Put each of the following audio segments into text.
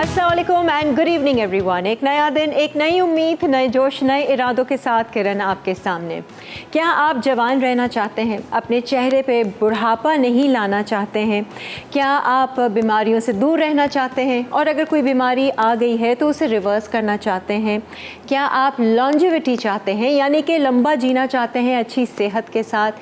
अस्सलाम वालेकुम and good evening everyone. एक नया दिन, एक नई उम्मीद, नए जोश, नए इरादों के साथ किरण आपके सामने। क्या आप जवान रहना चाहते हैं? अपने चेहरे पे बुढ़ापा नहीं लाना चाहते हैं? क्या आप बीमारियों से दूर रहना चाहते हैं और अगर कोई बीमारी आ गई है तो उसे रिवर्स करना चाहते हैं? क्या आप लॉन्जिविटी चाहते हैं, यानी कि लंबा जीना चाहते हैं अच्छी सेहत के साथ?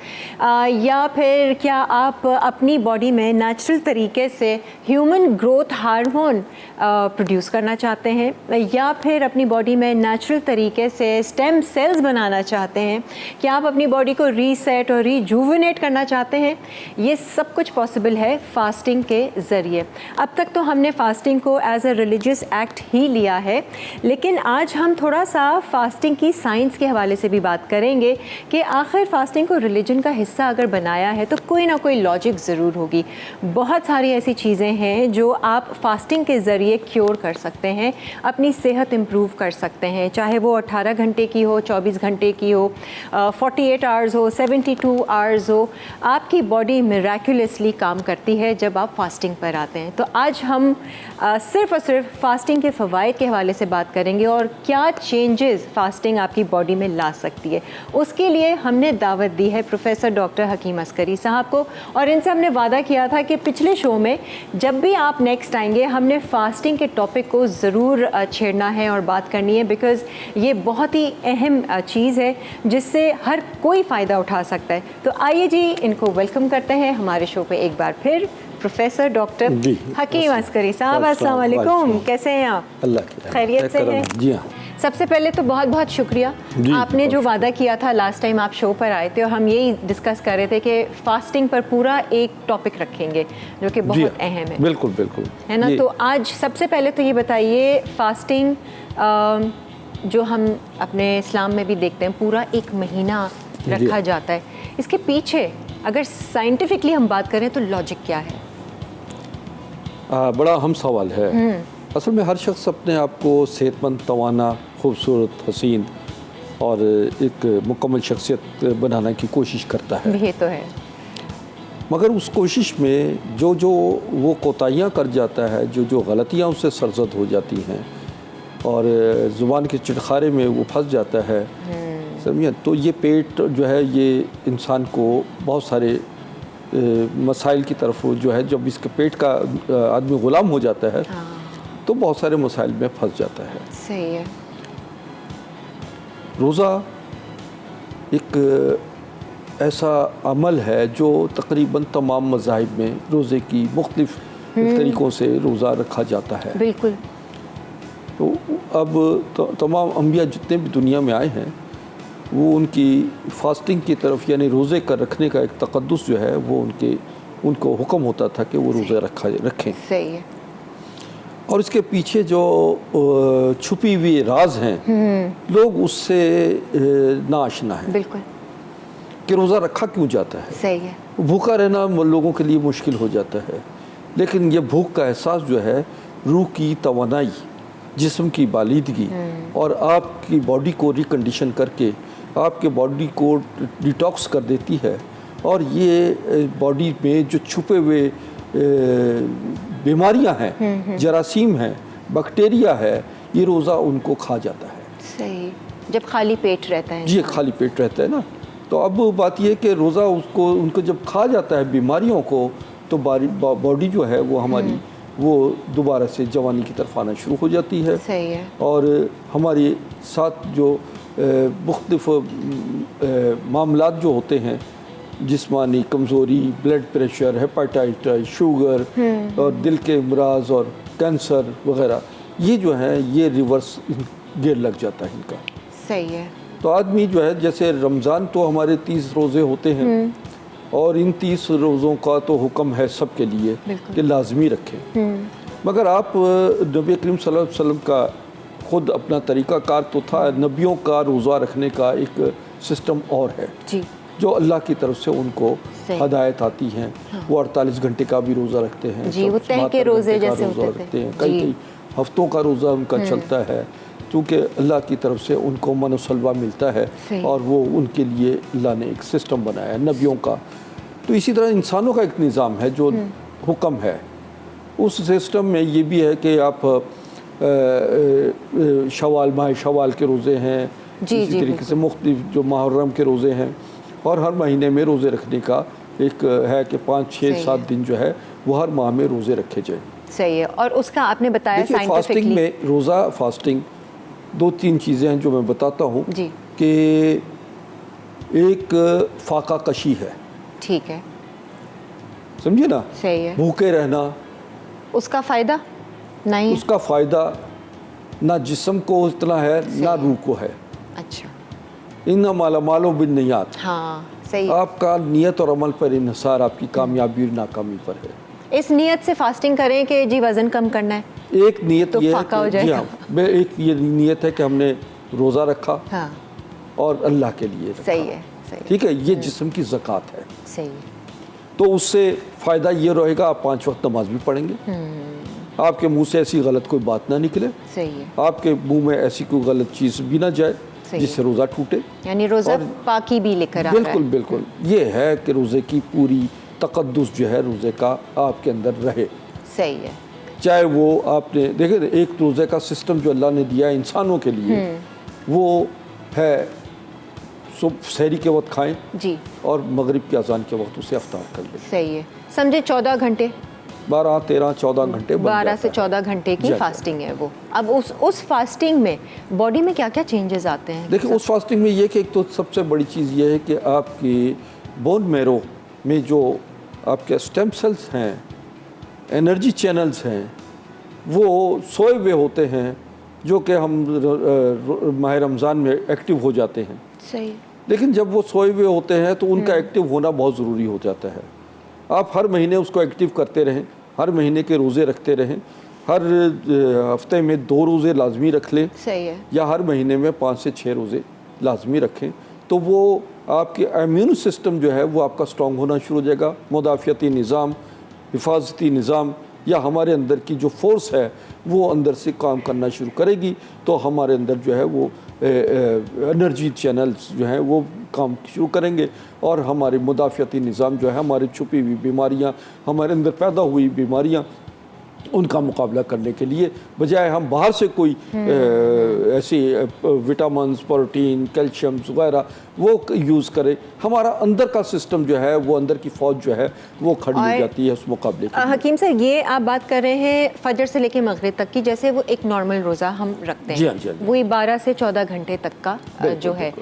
या फिर क्या आप अपनी बॉडी में नेचुरल तरीके से ह्यूमन ग्रोथ हार्मोन प्रोड्यूस करना चाहते हैं? या फिर अपनी बॉडी में नेचुरल तरीके से स्टेम सेल्स बनाना चाहते हैं? क्या आप अपनी बॉडी को रीसेट और रिजुविनेट करना चाहते हैं? ये सब कुछ पॉसिबल है फास्टिंग के ज़रिए। अब तक तो हमने फास्टिंग को एज अ रिलीजियस एक्ट ही लिया है, लेकिन आज हम थोड़ा सा फास्टिंग की साइंस के हवाले से भी बात करेंगे कि आखिर फास्टिंग को रिलीजन का हिस्सा अगर बनाया है तो कोई ना कोई लॉजिक ज़रूर होगी। बहुत सारी ऐसी चीज़ें हैं जो आप फास्टिंग के ज़रिए क्योर कर सकते हैं, अपनी सेहत इम्प्रूव कर सकते हैं, चाहे वो 18 घंटे की हो, 24 घंटे की हो, 48 आवर्स हो, 72 आवर्स हो। आपकी बॉडी मिराक्युलसली काम करती है जब आप फास्टिंग पर आते हैं। तो आज हम सिर्फ़ और सिर्फ फास्टिंग के फ़वाइद के हवाले से बात करेंगे और क्या चेंजेस फास्टिंग आपकी बॉडी में ला सकती है। उसके लिए हमने दावत दी है प्रोफेसर डॉक्टर हकीम अस्करी साहब को, और इनसे हमने वादा किया था कि पिछले शो में जब भी आप नेक्स्ट आएंगे हमने फास्टिंग के टॉपिक को ज़रूर छेड़ना है और बात करनी है, बिकॉज़ ये बहुत ही अहम चीज़ है जिससे हर कोई फ़ायदा उठा सकता है। तो आइए जी, इनको वेलकम करते हैं हमारे शो पे एक बार फिर। प्रोफेसर डॉक्टर हकीम अस्करी साहब, अस्सलाम वालेकुम, कैसे हैं आप? अल्लाह की खैरियत से हैं? जी हाँ। सबसे पहले तो बहुत बहुत शुक्रिया। आपने जो वादा किया था लास्ट टाइम आप शो पर आए थे और हम यही डिस्कस कर रहे थे कि फास्टिंग पर पूरा एक टॉपिक रखेंगे जो कि बहुत अहम है। बिल्कुल बिल्कुल, है ना। तो आज सबसे पहले तो ये बताइए, फास्टिंग जो हम अपने इस्लाम में भी देखते हैं पूरा एक महीना रखा जाता है, इसके पीछे अगर साइंटिफिकली हम बात करें तो लॉजिक क्या है? बड़ा अहम सवाल है। असल में हर शख्स अपने आप को सेहतमंद, तवाना, खूबसूरत, हसीन और एक मुकम्मल शख्सियत बनाने की कोशिश करता है। ये तो है, मगर उस कोशिश में जो जो वो कोताहियाँ कर जाता है, जो जो गलतियाँ उससे सरजद हो जाती हैं और ज़ुबान के चिटखारे में वो फंस जाता है, समझिए, तो ये पेट जो है ये इंसान को बहुत सारे मसाइल की तरफ जो है, जब इसके पेट का आदमी ग़ुलाम हो जाता है तो बहुत सारे मसाइल में फंस जाता है। सही है। रोज़ा एक ऐसा अमल है जो तकरीबन तमाम मज़ाहिब में रोज़े की मुख्तलिफ तरीक़ों से रोज़ा रखा जाता है। बिल्कुल। तो अब तमाम अंबिया जितने भी दुनिया में आए हैं वो उनकी फास्टिंग की तरफ, यानी रोज़े का रखने का एक तक़द्दुस जो है वो उनको हुक्म होता था कि वो रोज़े रखें। सही है। और इसके पीछे जो छुपी हुई राज हैं लोग उससे नाआशना है। बिल्कुल। कि रोज़ा रखा क्यों जाता है। सही है। भूखा रहना लोगों के लिए मुश्किल हो जाता है, लेकिन ये भूख का एहसास जो है रूह की तवानाई, जिस्म की बालिदगी और आपकी बॉडी को रिकंडीशन करके आपके बॉडी को डिटॉक्स कर देती है, और ये बॉडी में जो छुपे हुए बीमारियां हैं, जरासीम हैं, बैक्टीरिया है, ये रोज़ा उनको खा जाता है। सही, जब खाली पेट रहता है। जी, खाली पेट रहता है ना। तो अब बात ये कि रोज़ा उनको जब खा जाता है बीमारियों को, तो बॉडी जो है वो हमारी वो दोबारा से जवानी की तरफ आना शुरू हो जाती है। सही है। और हमारे साथ जो मुख्तलिफ मामलात जो होते हैं, जिस्मानी कमज़ोरी, ब्लड प्रेशर, हेपेटाइटिस, शुगर और दिल के अमराज और कैंसर वगैरह, ये जो है ये रिवर्स गियर लग जाता है इनका। सही है। तो आदमी जो है, जैसे रमज़ान तो हमारे 30 रोज़े होते हैं और इन 30 रोज़ों का तो हुक्म है सब के लिए कि लाजमी रखें, मगर आप नबी करीम सल्लल्लाहु अलैहि वसल्लम का ख़ुद अपना तरीक़ा कार तो था। नबियों का रोज़ा रखने का एक सिस्टम और है जी, जो अल्लाह की तरफ से उनको हदायत आती हैं। वो 48 घंटे का भी रोज़ा रखते हैं जी, वो तय के रोज़े जैसे रखते हैं, कई हफ्तों का रोज़ा उनका चलता है, क्योंकि अल्लाह की तरफ से उनको मन सलवा मिलता है और वो उनके लिए अल्लाह ने एक सिस्टम बनाया है नबियों का। तो इसी तरह इंसानों का एक निज़ाम है जो हुक्म है उस सिस्टम में ये भी है कि आप शवाल माह शवाल के रोज़े हैं, इसी तरीके से मुख्तलिफ जो मुहर्रम के रोज़े हैं, और हर महीने में रोज़े रखने का एक है कि 5, 6, 7 दिन जो है वो हर माह में रोज़े रखे जाए। सही है। और उसका आपने बताया देखिए फास्टिंग में रोज़ा फास्टिंग 2-3 चीज़ें हैं जो मैं बताता हूँ कि एक फाका कशी है, ठीक है, समझिए ना, सही है। भूखे रहना, उसका फ़ायदा नहीं, उसका फ़ायदा ना जिस्म को इतना है ना रूह को है। अच्छा, इन्ना माला मालो बिन नियत, हाँ सही। आपका नियत और अमल पर इन्हिसार आपकी कामयाबी और नाकामी पर है। इस नियत से फास्टिंग करें कि जी वज़न कम करना है, एक नियत तो ये है फाका हो कि जी जाएगा। हाँ, एक ये नियत है कि हमने रोज़ा रखा हाँ और अल्लाह के लिए रखा। सही है, सही है, ठीक है, ये जिस्म की ज़कात है। सही है। तो उससे फ़ायदा ये रहेगा, आप 5 वक्त नमाज भी पढ़ेंगे, आपके मुंह से ऐसी गलत कोई बात ना निकले, सही है, आपके मुंह में ऐसी कोई गलत चीज़ भी ना जाए जिससे रोज़ा टूटे। यानी रोज़ा पाकी भी लेकर आ रहा है। बिल्कुल बिल्कुल, ये है कि रोज़े की पूरी तकद्दुस जो है रोज़े का आपके अंदर रहे। सही है। चाहे वो आपने देखे एक रोज़े का सिस्टम जो अल्लाह ने दिया है इंसानों के लिए, वो है सुबह सहरी के वक्त खाएं जी, और मगरिब की अजान के वक्त उसे अफ्तार कर लें। सही है। समझे 14 घंटे, 12, 13, 14 घंटे बन 12 जाता से है। 14 घंटे की जी, फास्टिंग है वो। अब उस फास्टिंग में बॉडी में क्या क्या चेंजेस आते हैं? देखिए उस फास्टिंग में ये कि एक तो सबसे बड़ी चीज़ ये है कि आपकी बोन मैरो में जो आपके स्टेम सेल्स हैं, एनर्जी चैनल्स हैं, वो सोए हुए होते हैं, जो कि हम माह रमज़ान में एक्टिव हो जाते हैं। सही। लेकिन जब वो सोए हुए होते हैं तो उनका एक्टिव होना बहुत ज़रूरी हो जाता है। आप हर महीने उसको एक्टिव करते रहें, हर महीने के रोज़े रखते रहें, हर हफ्ते में 2 रोज़े लाजमी रख लें, सही है, या हर महीने में 5 से 6 रोज़े लाजमी रखें, तो वो आपके इम्यून सिस्टम जो है वो आपका स्ट्रॉन्ग होना शुरू हो जाएगा। मुदाफ़ियती निज़ाम, हिफाजती निज़ाम या हमारे अंदर की जो फोर्स है वो अंदर से काम करना शुरू करेगी, तो हमारे अंदर जो है वो एनर्जी चैनल्स जो हैं वो काम शुरू करेंगे, और हमारे मुदाफ़ियती निज़ाम जो है, हमारी छुपी हुई बीमारियां, हमारे अंदर पैदा हुई बीमारियां, उनका मुकाबला करने के लिए बजाय हम बाहर से कोई ऐसी विटामिन्स, प्रोटीन, कैल्शियम वगैरह वो यूज़ करें, हमारा अंदर का सिस्टम जो है वो अंदर की फ़ौज जो है वो खड़ी हो जाती है उस मुकाबले के लिए। हकीम सर, ये आप बात कर रहे हैं फजर से लेकर मगरिब तक की, जैसे वो एक नॉर्मल रोज़ा हम रखते हैं, जी हाँ, जी हाँ, जी। वही 12 से 14 घंटे तक का जो है,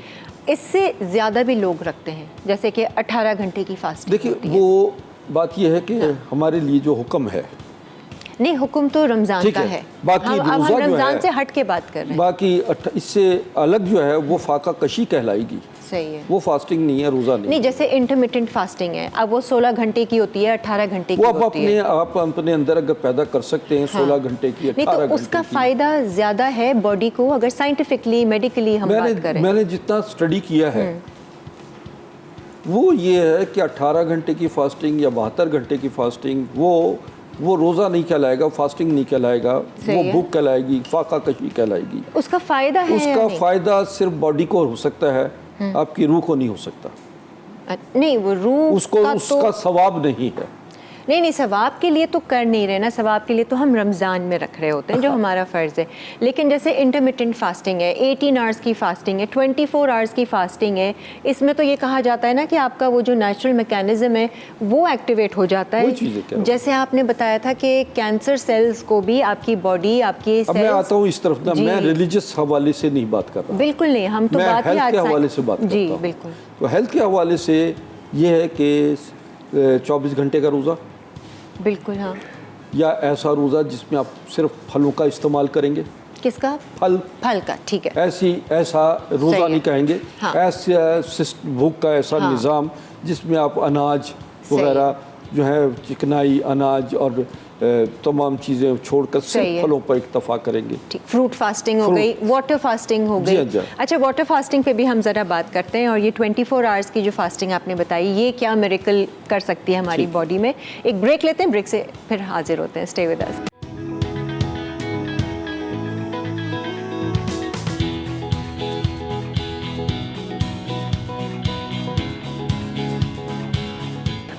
इससे ज़्यादा भी लोग रखते हैं, जैसे कि 18 घंटे की फास्टिंग। देखिए वो बात ये है कि हमारे लिए जो हुक्म है, नहीं हुक्म तो रमज़ान का है, बाकी अब हम रोज़ा जो रमज़ान है, से हट के बात कर रहे हैं। बाकी इससे अलग जो है वो फाका कशी कहलाएगी। सही है, वो फास्टिंग नहीं है, रोज़ा नहीं। जैसे इंटरमिटेंट फास्टिंग है, अब वो 16 घंटे की होती है, 18 घंटे की होती है। आप अपने अंदर अगर पैदा कर सकते हैं 16 घंटे की, 18 नहीं घंटे तो उसका की। फ़ायदा ज़्यादा है बॉडी को, अगर साइंटिफिकली मेडिकली हम बात करें। मैंने जितना स्टडी किया है वो ये है कि 18 घंटे की फास्टिंग या 72 घंटे की फास्टिंग वो रोज़ा नहीं कहलाएगा, फास्टिंग नहीं कहलाएगा, वो भूख कहलाएगी, फाका कशी कहलाएगी। उसका फ़ायदा है, उसका फ़ायदा सिर्फ बॉडी को हो सकता है, आपकी रूह को नहीं हो सकता। नहीं वो रूह उसको उसका सवाब नहीं है। नहीं सवाब के लिए तो कर नहीं रहे ना, सवाब के लिए तो हम रमज़ान में रख रहे होते हैं जो हमारा फ़र्ज़ है। लेकिन जैसे इंटरमिटेंट फास्टिंग है, 18 आवर्स की फास्टिंग है, 24 आवर्स की फास्टिंग है, इसमें तो ये कहा जाता है ना कि आपका वो जो नेचुरल मैकेनिज़्म है वो एक्टिवेट हो जाता है। जैसे आपने बताया था कि कैंसर सेल्स को भी आपकी बॉडी, आपकी अब मैं आता हूँ इस तरफ ना, मैं रिलीजियस हवाले से नहीं बात कर रहा। बिल्कुल नहीं, हम तो बात हेल्थ के हवाले से बात करता हूँ। जी बिल्कुल। तो हेल्थ के हवाले से ये है कि 24 घंटे का रोज़ा, बिल्कुल हाँ, या ऐसा रोज़ा जिसमें आप सिर्फ फलों का इस्तेमाल करेंगे। किसका? फल का, ठीक है। ऐसा रोज़ा नहीं कहेंगे। हाँ। ऐसे भूख का ऐसा निज़ाम जिसमें आप अनाज वगैरह जो है, चिकनाई अनाज और तमाम चीज़ें छोड़कर सिर्फ फलों पर इक्तफा करेंगे। फ्रूट फास्टिंग हो गई, वाटर फास्टिंग हो गई। अच्छा, वाटर फास्टिंग पे भी हम ज़रा बात करते हैं। और ये 24 आवर्स की जो फास्टिंग आपने बताई, ये क्या मिरेकल कर सकती है हमारी बॉडी में? एक ब्रेक लेते हैं, ब्रेक से फिर हाजिर होते हैं। Stay with us.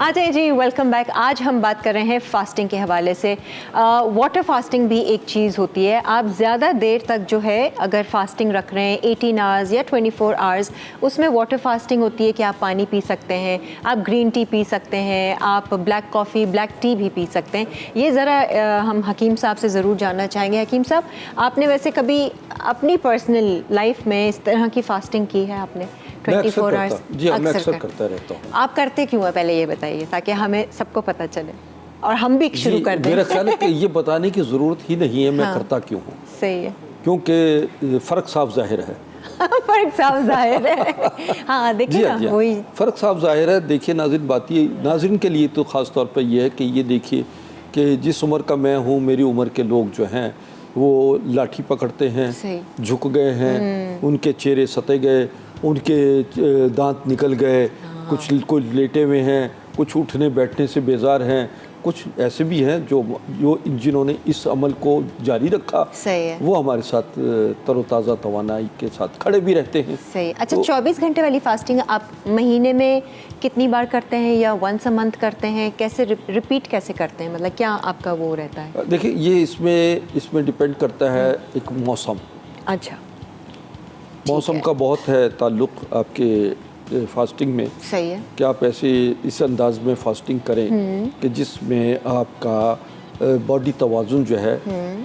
आ जाइए जी, वेलकम बैक। आज हम बात कर रहे हैं फास्टिंग के हवाले से। वाटर फास्टिंग भी एक चीज़ होती है। आप ज़्यादा देर तक जो है अगर फास्टिंग रख रहे हैं 18 आवर्स या 24 आवर्स, उसमें वाटर फास्टिंग होती है कि आप पानी पी सकते हैं, आप ग्रीन टी पी सकते हैं, आप ब्लैक कॉफ़ी, ब्लैक टी भी पी सकते हैं। ये ज़रा हम हकीम साहब से ज़रूर जानना चाहेंगे। हकीम साहब, आपने वैसे कभी अपनी पर्सनल लाइफ में इस तरह की फास्टिंग की है आपने? 24 आवर्स? जी हाँ, मैं अक्सर करता रहता हूँ। आप करते क्यों है, पहले ये बताइए, ताकि हमें सबको पता चले और हम भी शुरू कर दें। मेरा ख्याल है कि ये बताने की ज़रूरत ही नहीं है मैं करता क्यों हूँ। सही है, क्योंकि फ़र्क साफ जाहिर है। फ़र्क साफ जाहिर है। हाँ देखिए ना, वही फ़र्क साफ जाहिर है। देखिए नाज़रीन, बात ये नाज़रीन के लिए तो ख़ास तौर पर ये है कि ये देखिए कि जिस उम्र का मैं हूँ, मेरी उम्र के लोग जो हैं वो लाठी पकड़ते हैं, झुक गए हैं, उनके चेहरे सते गए, उनके दांत निकल गए, कुछ लेटे हुए हैं, कुछ उठने बैठने से बेजार हैं, कुछ ऐसे भी हैं जो जिन्होंने इस अमल को जारी रखा, सही है, वो हमारे साथ तरोताज़ा तवानाई के साथ खड़े भी रहते हैं। सही। अच्छा, 24 घंटे वाली फास्टिंग आप महीने में कितनी बार करते हैं या वंस अ मंथ करते हैं? कैसे रिपीट कैसे करते हैं, मतलब क्या आपका वो रहता है? देखिए ये इसमें डिपेंड करता है एक मौसम। अच्छा, मौसम का बहुत है ताल्लुक आपके फास्टिंग में। सही है कि आप ऐसे इस अंदाज में फास्टिंग करें कि जिसमें आपका बॉडी तवाज़ुन जो है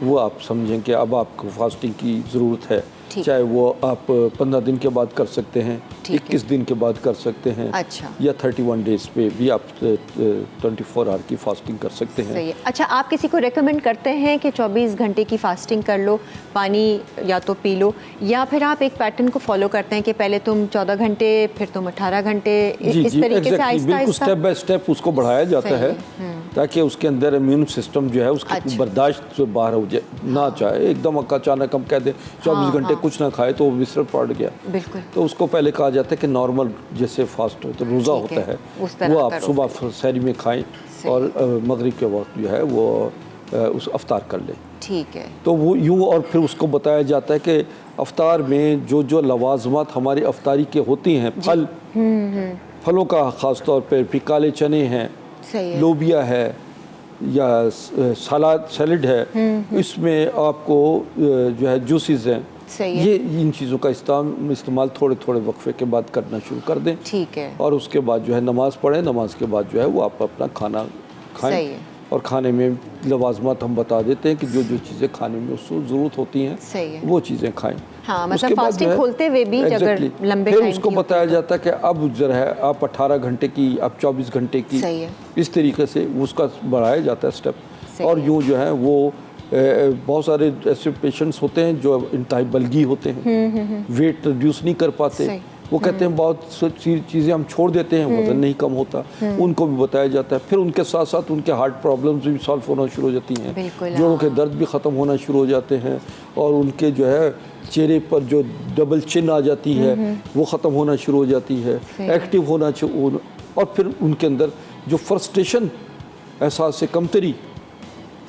वो आप समझें कि अब आपको फास्टिंग की ज़रूरत है। चाहे वो आप 15 दिन के बाद कर सकते हैं, 21 दिन के बाद कर सकते हैं, अच्छा, या 31 डेज़ पे भी आप 24 आवर की फास्टिंग कर सकते हैं। सही है। अच्छा, आप किसी को रेकमेंड करते हैं कि 24 घंटे की फास्टिंग कर लो, पानी या तो पी लो, या फिर आप एक पैटर्न को फॉलो करते हैं कि पहले तुम 14 घंटे फिर तुम 18 घंटे, इस तरीके से आहिस्ता स्टेप बाय स्टेप उसको बढ़ाया जाता है ताकि उसके अंदर इम्यून सिस्टम जो है उसकी बर्दाश्त से बाहर हो जाए, ना चाहे एकदम अचानक हम कह दें 24 घंटे कुछ ना खाए तो वो बिस्तर पड़ गया। बिल्कुल। तो उसको पहले कहा जाता है कि नॉर्मल जैसे फास्ट हो तो रोज़ा होता है वो आप सुबह सहरी में खाएं और मगरिब के वक्त जो है वो उस अफ्तार कर लें। ठीक है। तो वो यूँ, और फिर उसको बताया जाता है कि अफ्तार में जो लवाजमात हमारी अफ्तारी के होती हैं, फल, फलों का ख़ास तौर पर फिर काले चने हैं, लोबिया है या सैलड है, इसमें आपको जो है जूसेस हैं, ये इन चीज़ों का इस्तेमाल थोड़े थोड़े वक्फे के बाद करना शुरू कर दें। ठीक है। और उसके बाद जो है नमाज़ पढ़ें, नमाज के बाद जो है वो आप अपना खाना खाएं। और खाने में लवाजमात हम बता देते हैं कि जो जो चीज़ें खाने में उसको ज़रूरत होती हैं वो चीज़ें खाएं। हाँ, मतलब फास्टिंग खोलते हुए भी अगर लंबे फिर उसको बताया जाता है कि अब जरा है आप 18 घंटे की, आप 24 घंटे की, इस तरीके से उसका बढ़ाया जाता है स्टेप। और यूँ जो है वो बहुत सारे ऐसे पेशेंट्स होते हैं जो इंतहाई बल्गी होते हैं, वेट रिड्यूस नहीं कर पाते, वो कहते हैं बहुत सी चीज़ें हम छोड़ देते हैं, वजन नहीं कम होता, उनको भी बताया जाता है। फिर उनके साथ साथ उनके हार्ट प्रॉब्लम्स भी सॉल्व होना शुरू हो जाती हैं, जोड़ों के दर्द भी ख़त्म होना शुरू हो जाते हैं, और उनके जो है चेहरे पर जो डबल चिन आ जाती है वो ख़त्म होना शुरू हो जाती है, एक्टिव होना चाहिए। और फिर उनके अंदर जो फ्रस्ट्रेशन, एहसास से कमतरी,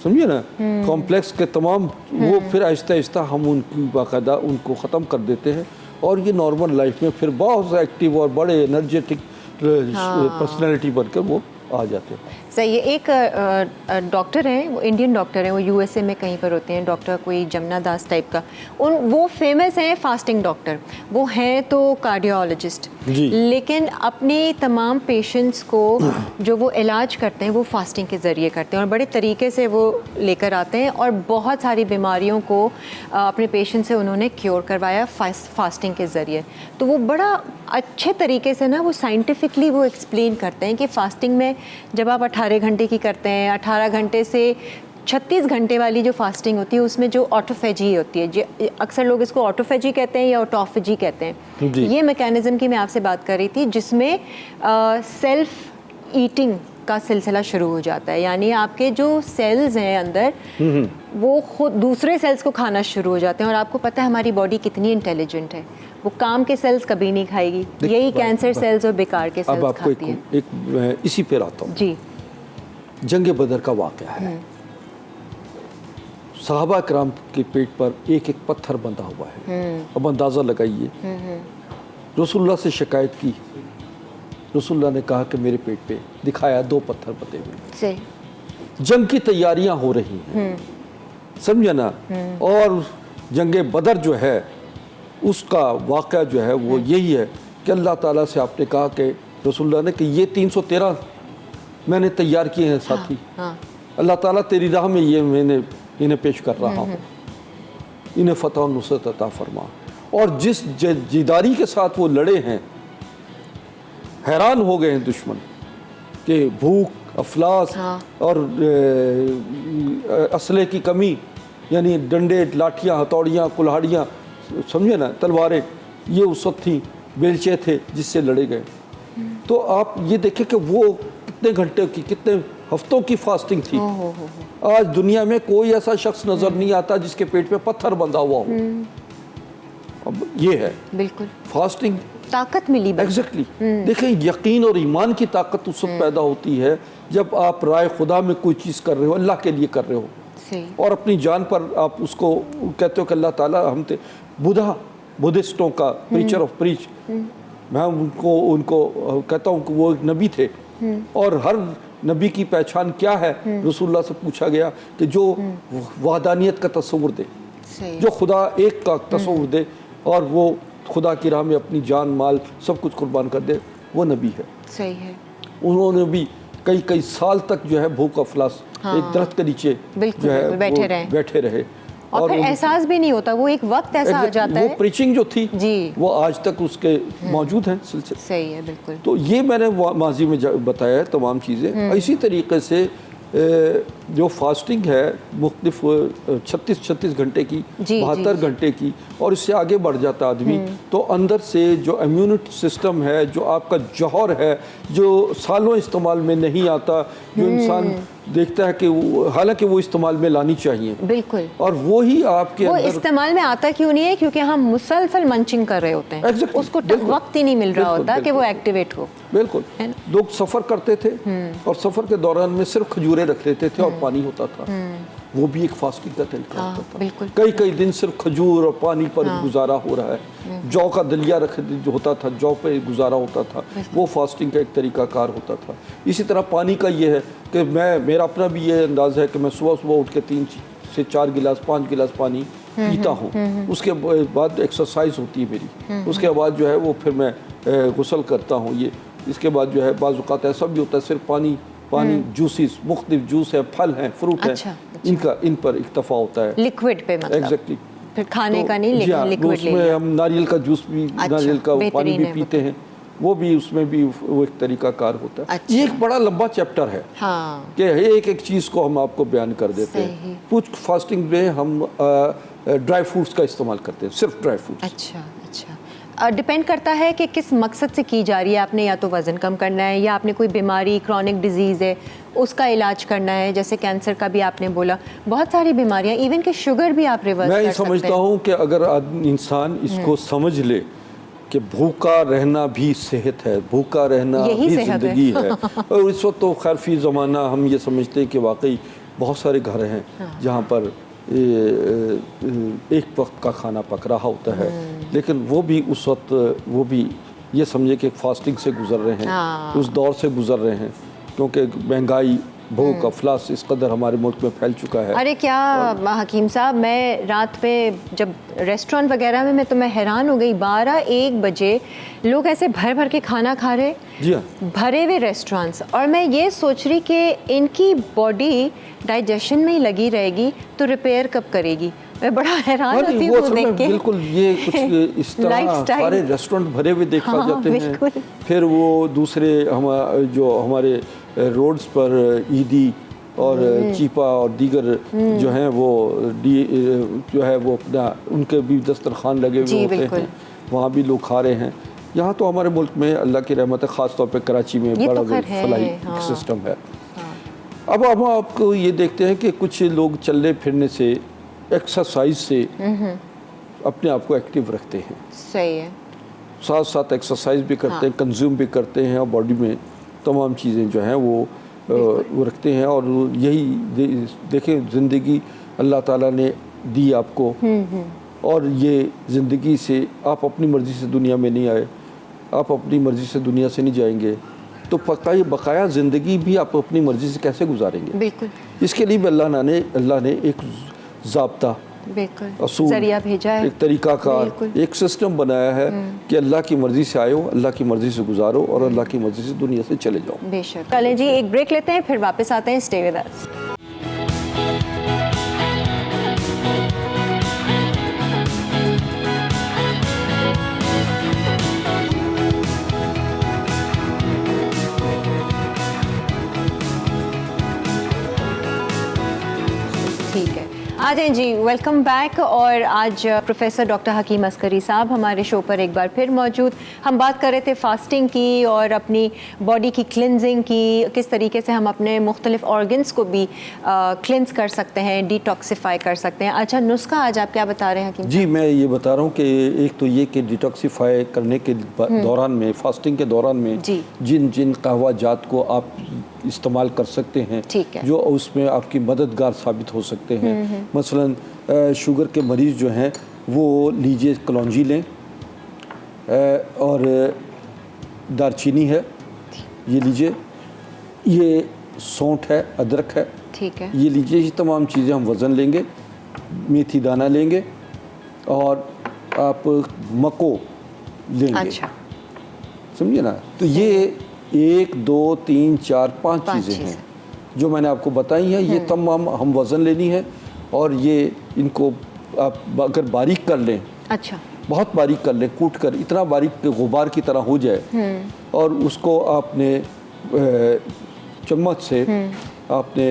समझिए ना, कॉम्प्लेक्स के तमाम, वो फिर आहिस्ता आहिस्ता हम उनकी बाकायदा उनको ख़त्म कर देते हैं, और ये नॉर्मल लाइफ में फिर बहुत एक्टिव और बड़े एनर्जेटिक पर्सनैलिटी बनकर वो आ जाते हैं। सही है। एक डॉक्टर हैं, वो इंडियन डॉक्टर हैं, वो यूएसए में कहीं पर होते हैं, डॉक्टर कोई जमुना दास टाइप का, वो फेमस हैं फास्टिंग डॉक्टर। वो हैं तो कार्डियोलॉजिस्ट, लेकिन अपने तमाम पेशेंट्स को जो वो इलाज करते हैं वो फास्टिंग के ज़रिए करते हैं, और बड़े तरीके से वो लेकर आते हैं, और बहुत सारी बीमारियों को अपने पेशेंट से उन्होंने क्योर करवाया फास्टिंग के ज़रिए। तो वो बड़ा अच्छे तरीके से ना वो साइंटिफिकली वो एक्सप्लेन करते हैं कि फ़ास्टिंग में जब आप 18 घंटे की करते हैं, 18 घंटे से 36 घंटे वाली जो फास्टिंग होती है उसमें जो ऑटोफेजी होती है, अक्सर लोग इसको ऑटोफेजी कहते हैं या ऑटोफेजी कहते हैं, ये मैकेनिज़्म की मैं आपसे बात कर रही थी, जिसमें सेल्फ ईटिंग का सिलसिला शुरू हो जाता है। यानी आपके जो सेल्स हैं अंदर वो खुद दूसरे सेल्स को खाना शुरू हो जाते हैं, और आपको पता है हमारी बॉडी कितनी इंटेलिजेंट है, वो काम के सेल्स कभी नहीं खाएगी, यही कैंसर सेल्स और बेकार के सेल्स अब खाती है। आपको एक इसी पे आता हूँ जी। जंग बदर का वाक़या है, सहाबा कराम के पेट पर एक एक पत्थर बंधा हुआ है। अब अंदाज़ा लगाइए, रसूलुल्लाह से शिकायत की रसूलुल्लाह ने कहा कि मेरे पेट पे दिखाया 2 पत्थर बंधे हुए, सही। जंग की तैयारियां हो रही हैं, समझे ना। और जंगे बदर जो है उसका वाक़या जो है वो यही है कि अल्लाह ताला से आपने कहा कि रसूलुल्लाह ने कि ये 313 मैंने तैयार किए हैं साथी, अल्लाह ताला तेरी राह में ये मैंने इन्हें पेश कर रहा हूँ, इन्हें फतह और नुसरत अता फरमा। और जिस जिदारी के साथ वो लड़े हैं, हैरान हो गए हैं दुश्मन कि भूख, अफलास और असले की कमी, यानी डंडे, लाठियाँ, हथौड़ियाँ, कुल्हाड़ियाँ, समझे ना, तलवारें, ये उस वक्त थी, बेलचे थे जिससे लड़े गए। तो आप ये देखें कि वो कितने घंटे की, कितने हफ्तों की फास्टिंग थी। आज दुनिया में कोई ऐसा शख्स नजर नहीं आता जिसके पेट पे पत्थर बंधा हुआ हो। अब ये है बिल्कुल फास्टिंग, ताकत मिली। एग्जैक्टली। देखें, यकीन और ईमान की ताकत उस वक्त पैदा होती है जब आप राय खुदा में कोई चीज़ कर रहे हो, अल्लाह के लिए कर रहे हो, और अपनी जान पर आप उसको कहते हो कि अल्लाह ताला हम बुद्धिस्टों का प्रीचर ऑफ प्रीच, मैं उनको कहता हूँ कि वो एक नबी थे, और हर नबी की पहचान क्या है, रसूलुल्लाह से पूछा गया कि जो वहदानियत का तस्वुर दे, जो खुदा एक का तस्वुर दे और वो खुदा की राह में अपनी जान माल सब कुछ कुर्बान कर दे, वो नबी है। सही है। उन्होंने भी कई साल तक जो है भूख अफलास एक दरख्त के नीचे जो है बैठे रहे और फिर एहसास भी नहीं होता, वो एक वक्त ऐसा आ जाता है। वो प्रीचिंग जो थी जी, वो आज तक उसके मौजूद हैं सिलसिले। सही है, बिल्कुल। तो ये मैंने माजी में बताया है तमाम चीज़ें। इसी तरीके से जो फास्टिंग है मुख्तलिफ 36 घंटे की, 72 घंटे की, और इससे आगे बढ़ जाता आदमी तो अंदर से जो इम्यूनिटी सिस्टम है, जो आपका जौहर है, जो सालों इस्तेमाल में नहीं आता, जो इंसान देखता है कि हालांकि वो इस्तेमाल में लानी चाहिए, बिल्कुल, और वो ही आपके वो इस्तेमाल में आता क्यों नहीं है? क्योंकि हम मुसलसल मंचिंग कर रहे होते हैं, उसको वक्त ही नहीं मिल रहा होता कि वो एक्टिवेट हो। बिल्कुल। लोग सफ़र करते थे और सफ़र के दौरान में सिर्फ खजूरें रख लेते थे और पानी होता था, वो भी एक फास्टिंग का तरीका होता था। कई दिन सिर्फ खजूर और पानी पर गुजारा हो रहा है। जौ का दलिया जो होता था, जौ पे गुजारा होता था, वो फास्टिंग का एक तरीका कार होता था। इसी तरह पानी का ये है कि मेरा अपना भी ये अंदाज़ है कि मैं सुबह उठ के 3 से 4 गिलास 5 गिलास पानी पीता हूँ। उसके बाद एक्सरसाइज होती है मेरी, उसके बाद जो है वो फिर मैं गुस्ल करता हूँ। ये इसके बाद जो है बाज़ औक़ात ऐसा भी होता है सिर्फ पानी जूसेस, मुख्तलिफ जूस है, फल हैं, फ्रूट हैं, इन पर इक्तफा होता है, लिक्विड पे मतलब। एग्जैक्टली। फिर खाने का नहीं, लेकिन लिक्विड ले लिया। हम नारियल का जूस भी, नारियल का पानी भी पीते हैं, वो भी उसमें भी वो एक तरीका कार होता है। ये एक बड़ा लंबा चैप्टर है कि एक चीज़ को हम आपको बयान कर देते हैं। कुछ फास्टिंग में हम ड्राई फ्रूट्स का इस्तेमाल करते हैं, सिर्फ ड्राई फ्रूट्स। अच्छा, डिपेंड करता है कि किस मकसद से की जा रही है। आपने या तो वज़न कम करना है, या आपने कोई बीमारी, क्रॉनिक डिजीज़ है, उसका इलाज करना है, जैसे कैंसर का भी आपने बोला, बहुत सारी बीमारियां, इवन कि शुगर भी आप रिवर्स कर सकते हैं। मैं समझता हूँ कि अगर इंसान इसको समझ ले कि भूखा रहना भी सेहत है, भूखा रहना भी ज़िंदगी है। और इस वक्त तो खैर फी ज़माना हम ये समझते हैं कि वाकई बहुत सारे घर हैं जहाँ पर एक वक्त का खाना पक रहा होता है, लेकिन वो भी उस वक्त वो भी ये समझे कि फास्टिंग से गुजर रहे हैं, उस दौर से गुजर रहे हैं, क्योंकि महंगाई, भूख, अफलास इस कदर हमारे मुल्क में फैल चुका है। अरे क्या हकीम साहब, मैं रात पे जब रेस्टोरेंट वगैरह में, मैं तो मैं हैरान हो गई, 12-1 बजे लोग ऐसे भर के खाना खा रहे। जी हाँ, भरे हुए रेस्टोरेंट्स। और मैं ये सोच रही कि इनकी बॉडी डाइजेशन में ही लगी रहेगी तो रिपेयर कब करेगी। मैं बड़ा हैरान होती हूँ देख के। बिल्कुल, ये कुछ इस तरह सारे रेस्टोरेंट भरे हुए देखा जाते हैं। फिर वो दूसरे जो हमारे रोड्स पर ईदी और चीपा और दीगर जो हैं वो जो है वो अपना उनके भी दस्तरखान लगे हुए होते हैं, वहाँ भी लोग खा रहे हैं। यहाँ तो हमारे मुल्क में अल्लाह की रहमत है, ख़ास तौर पे कराची में बड़ा फलाही सिस्टम है। अब हम आपको ये देखते हैं कि कुछ लोग चलने फिरने से, एक्सरसाइज से अपने आप को एक्टिव रखते हैं। सही है। साथ साथ एक्सरसाइज भी करते हैं, कंज्यूम भी करते हैं, और बॉडी में तमाम चीज़ें जो हैं वो रखते हैं। और यही देखें, ज़िंदगी अल्लाह ताला ने दी आपको, और ये ज़िंदगी से आप अपनी मर्ज़ी से दुनिया में नहीं आए। आप अपनी मर्ज़ी से दुनिया से नहीं जाएंगे, तो बकाया ज़िंदगी भी आप अपनी मर्ज़ी से कैसे गुजारेंगे? बिल्कुल। इसके लिए भी अल्लाह ने एक ज़ाब्ता, बिल्कुल, असूल, जरिया भेजा है, एक तरीक़ाकार, एक सिस्टम बनाया है कि अल्लाह की मर्ज़ी से आयो, अल्लाह की मर्ज़ी से गुजारो और अल्लाह की मर्ज़ी से दुनिया से चले जाओ। बेशक। चलें जी, एक ब्रेक लेते हैं, फिर वापस आते हैं। Stay with us. ठीक है, आ जाएं जी, वेलकम बैक। और आज प्रोफेसर डॉक्टर हकीम अस्करी साहब हमारे शो पर एक बार फिर मौजूद। हम बात कर रहे थे फास्टिंग की और अपनी बॉडी की क्लिनजिंग की, किस तरीके से हम अपने मुख्तलिफ ऑर्गन्स को भी क्लिनज कर सकते हैं, डिटॉक्सिफाई कर सकते हैं। अच्छा, नुस्खा आज आप क्या बता रहे हैं हकीम? जी, मैं ये बता रहा हूँ कि एक तो ये कि डिटॉक्सिफाई करने के दौरान में, फास्टिंग के दौरान में जिन जिन कहवा जात को आप इस्तेमाल कर सकते हैं, जो उसमें आपकी मददगार साबित हो सकते हैं। मसलन शुगर के मरीज़ जो हैं वो लीजिए कलौंजी लें, और दारचीनी है, ये लीजिए, ये सौंठ है, अदरक है, ठीक है, ये लीजिए। ये तमाम चीज़ें हम वज़न लेंगे, मेथी दाना लेंगे और आप मको लेंगे। अच्छा, समझिए ना। तो ये 1 2 3 4 5 चीज़ें हैं जो मैंने आपको बताई हैं। ये तमाम हम वज़न लेनी है और ये इनको आप अगर बारीक कर लें, अच्छा, बहुत बारीक कर लें, कूट कर इतना बारीक कि गुबार की तरह हो जाए, और उसको आपने चम्मच से आपने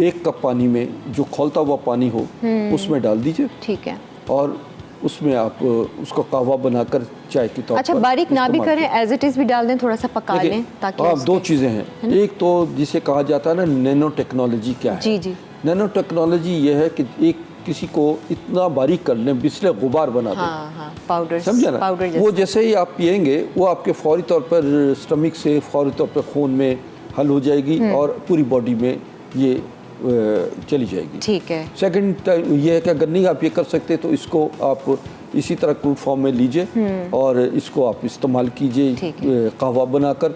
1 कप पानी में, जो खौलता हुआ पानी हो, उसमें डाल दीजिए। ठीक है, और उसमें आप उसको कहवा बनाकर चाय की तौर पर। अच्छा, बारीक ना भी करें, एज इट इज़ भी डाल दें, थोड़ा सा पका लें ताकि। हाँ, 2 चीज़ें हैं। एक तो जिसे कहा जाता है ना नैनो टेक्नोलॉजी, क्या है? जी जी, नैनो टेक्नोलॉजी ये है कि एक किसी को इतना बारीक कर लें, बिस्ले गुबार बना दें। हाँ, पाउडर, समझा ना? पाउडर वो जैसे ही आप पिएंगे वो आपके फौरी तौर पर स्टमक से फौरी तौर पर खून में हल हो जाएगी और पूरी बॉडी में ये चली जाएगी। ठीक है। सेकंड ये है कि अगर नहीं आप ये कर सकते तो इसको आप इसी तरह क्रूड फॉर्म में लीजिए और इसको आप इस्तेमाल कीजिए कहवा बनाकर।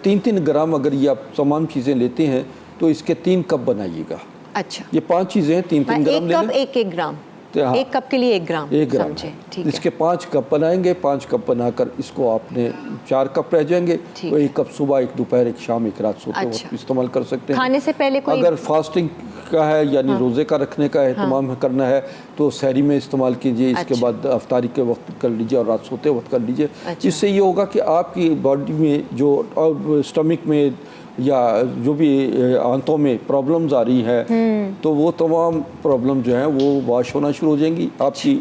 3-3 ग्राम अगर ये आप तमाम चीज़ें लेते हैं तो इसके 3 कप बनाइएगा। अच्छा, ये 5 चीज़ें हैं, 3-3 ग्राम ले लें। 1 ग्राम, हाँ, 1 कप के लिए 1 ग्राम, 1 ग्राम समझे? ठीक है। इसके 5 कप बनाएंगे। 5 कप बनाकर इसको आपने 4 कप रह जाएंगे, तो 1 कप सुबह, 1 दोपहर, 1 शाम, 1 रात सोते वक्त इस्तेमाल कर सकते हैं। खाने से पहले कोई अगर फास्टिंग का है यानी रोज़े का रखने का एहतमाम करना है तो सहरी में इस्तेमाल कीजिए। इसके बाद अफ्तारी के वक्त कर लीजिए और रात सोते वक्त कर लीजिए। इससे ये होगा कि आपकी बॉडी में जो स्टमक में या जो भी आंतों में प्रॉब्लम्स आ रही है तो वो तमाम प्रॉब्लम जो है वो वाश होना शुरू हो जाएंगी। आपकी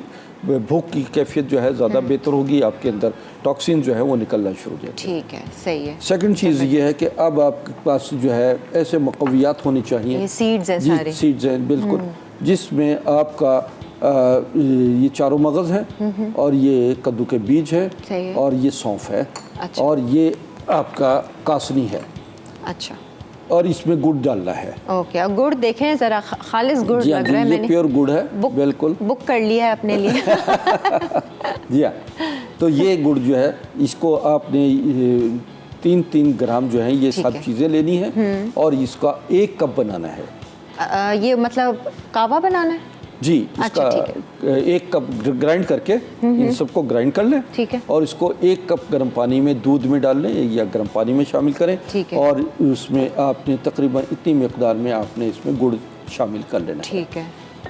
भूख की कैफियत जो है ज़्यादा बेहतर होगी, आपके अंदर टॉक्सिन जो है वो निकलना शुरू हो जाएगा। ठीक है, सही है। सेकंड चीज़ ये है कि अब आपके पास जो है ऐसे मक़वियात होने चाहिए, ये सीड्स हैं सारे, सीड्स हैं बिल्कुल, जिसमें आपका ये चारों मगज़ हैं और ये कद्दू के बीज है और ये सौंफ है और ये आपका कासनी है। अच्छा, और इसमें गुड़ डालना है। ओके, और गुड़ देखें ज़रा, खालिस गुड़ लग रहा है। मैंने प्योर गुड़ है, बिल्कुल बुक कर लिया है अपने लिए। जी हाँ, तो ये गुड़ जो है इसको आपने 3-3 ग्राम जो है ये सब चीज़ें लेनी है और इसका 1 कप बनाना है। ये मतलब कावा बनाना है? जी, इसका 1 कप ग्राइंड करके इन सबको ग्राइंड कर लें। ठीक है। और इसको 1 कप गर्म पानी में, दूध में डाल लें या गर्म पानी में शामिल करें। और उसमें आपने तकरीबन इतनी मिकदार में आपने इसमें गुड़ शामिल कर लेना है। ठीक है।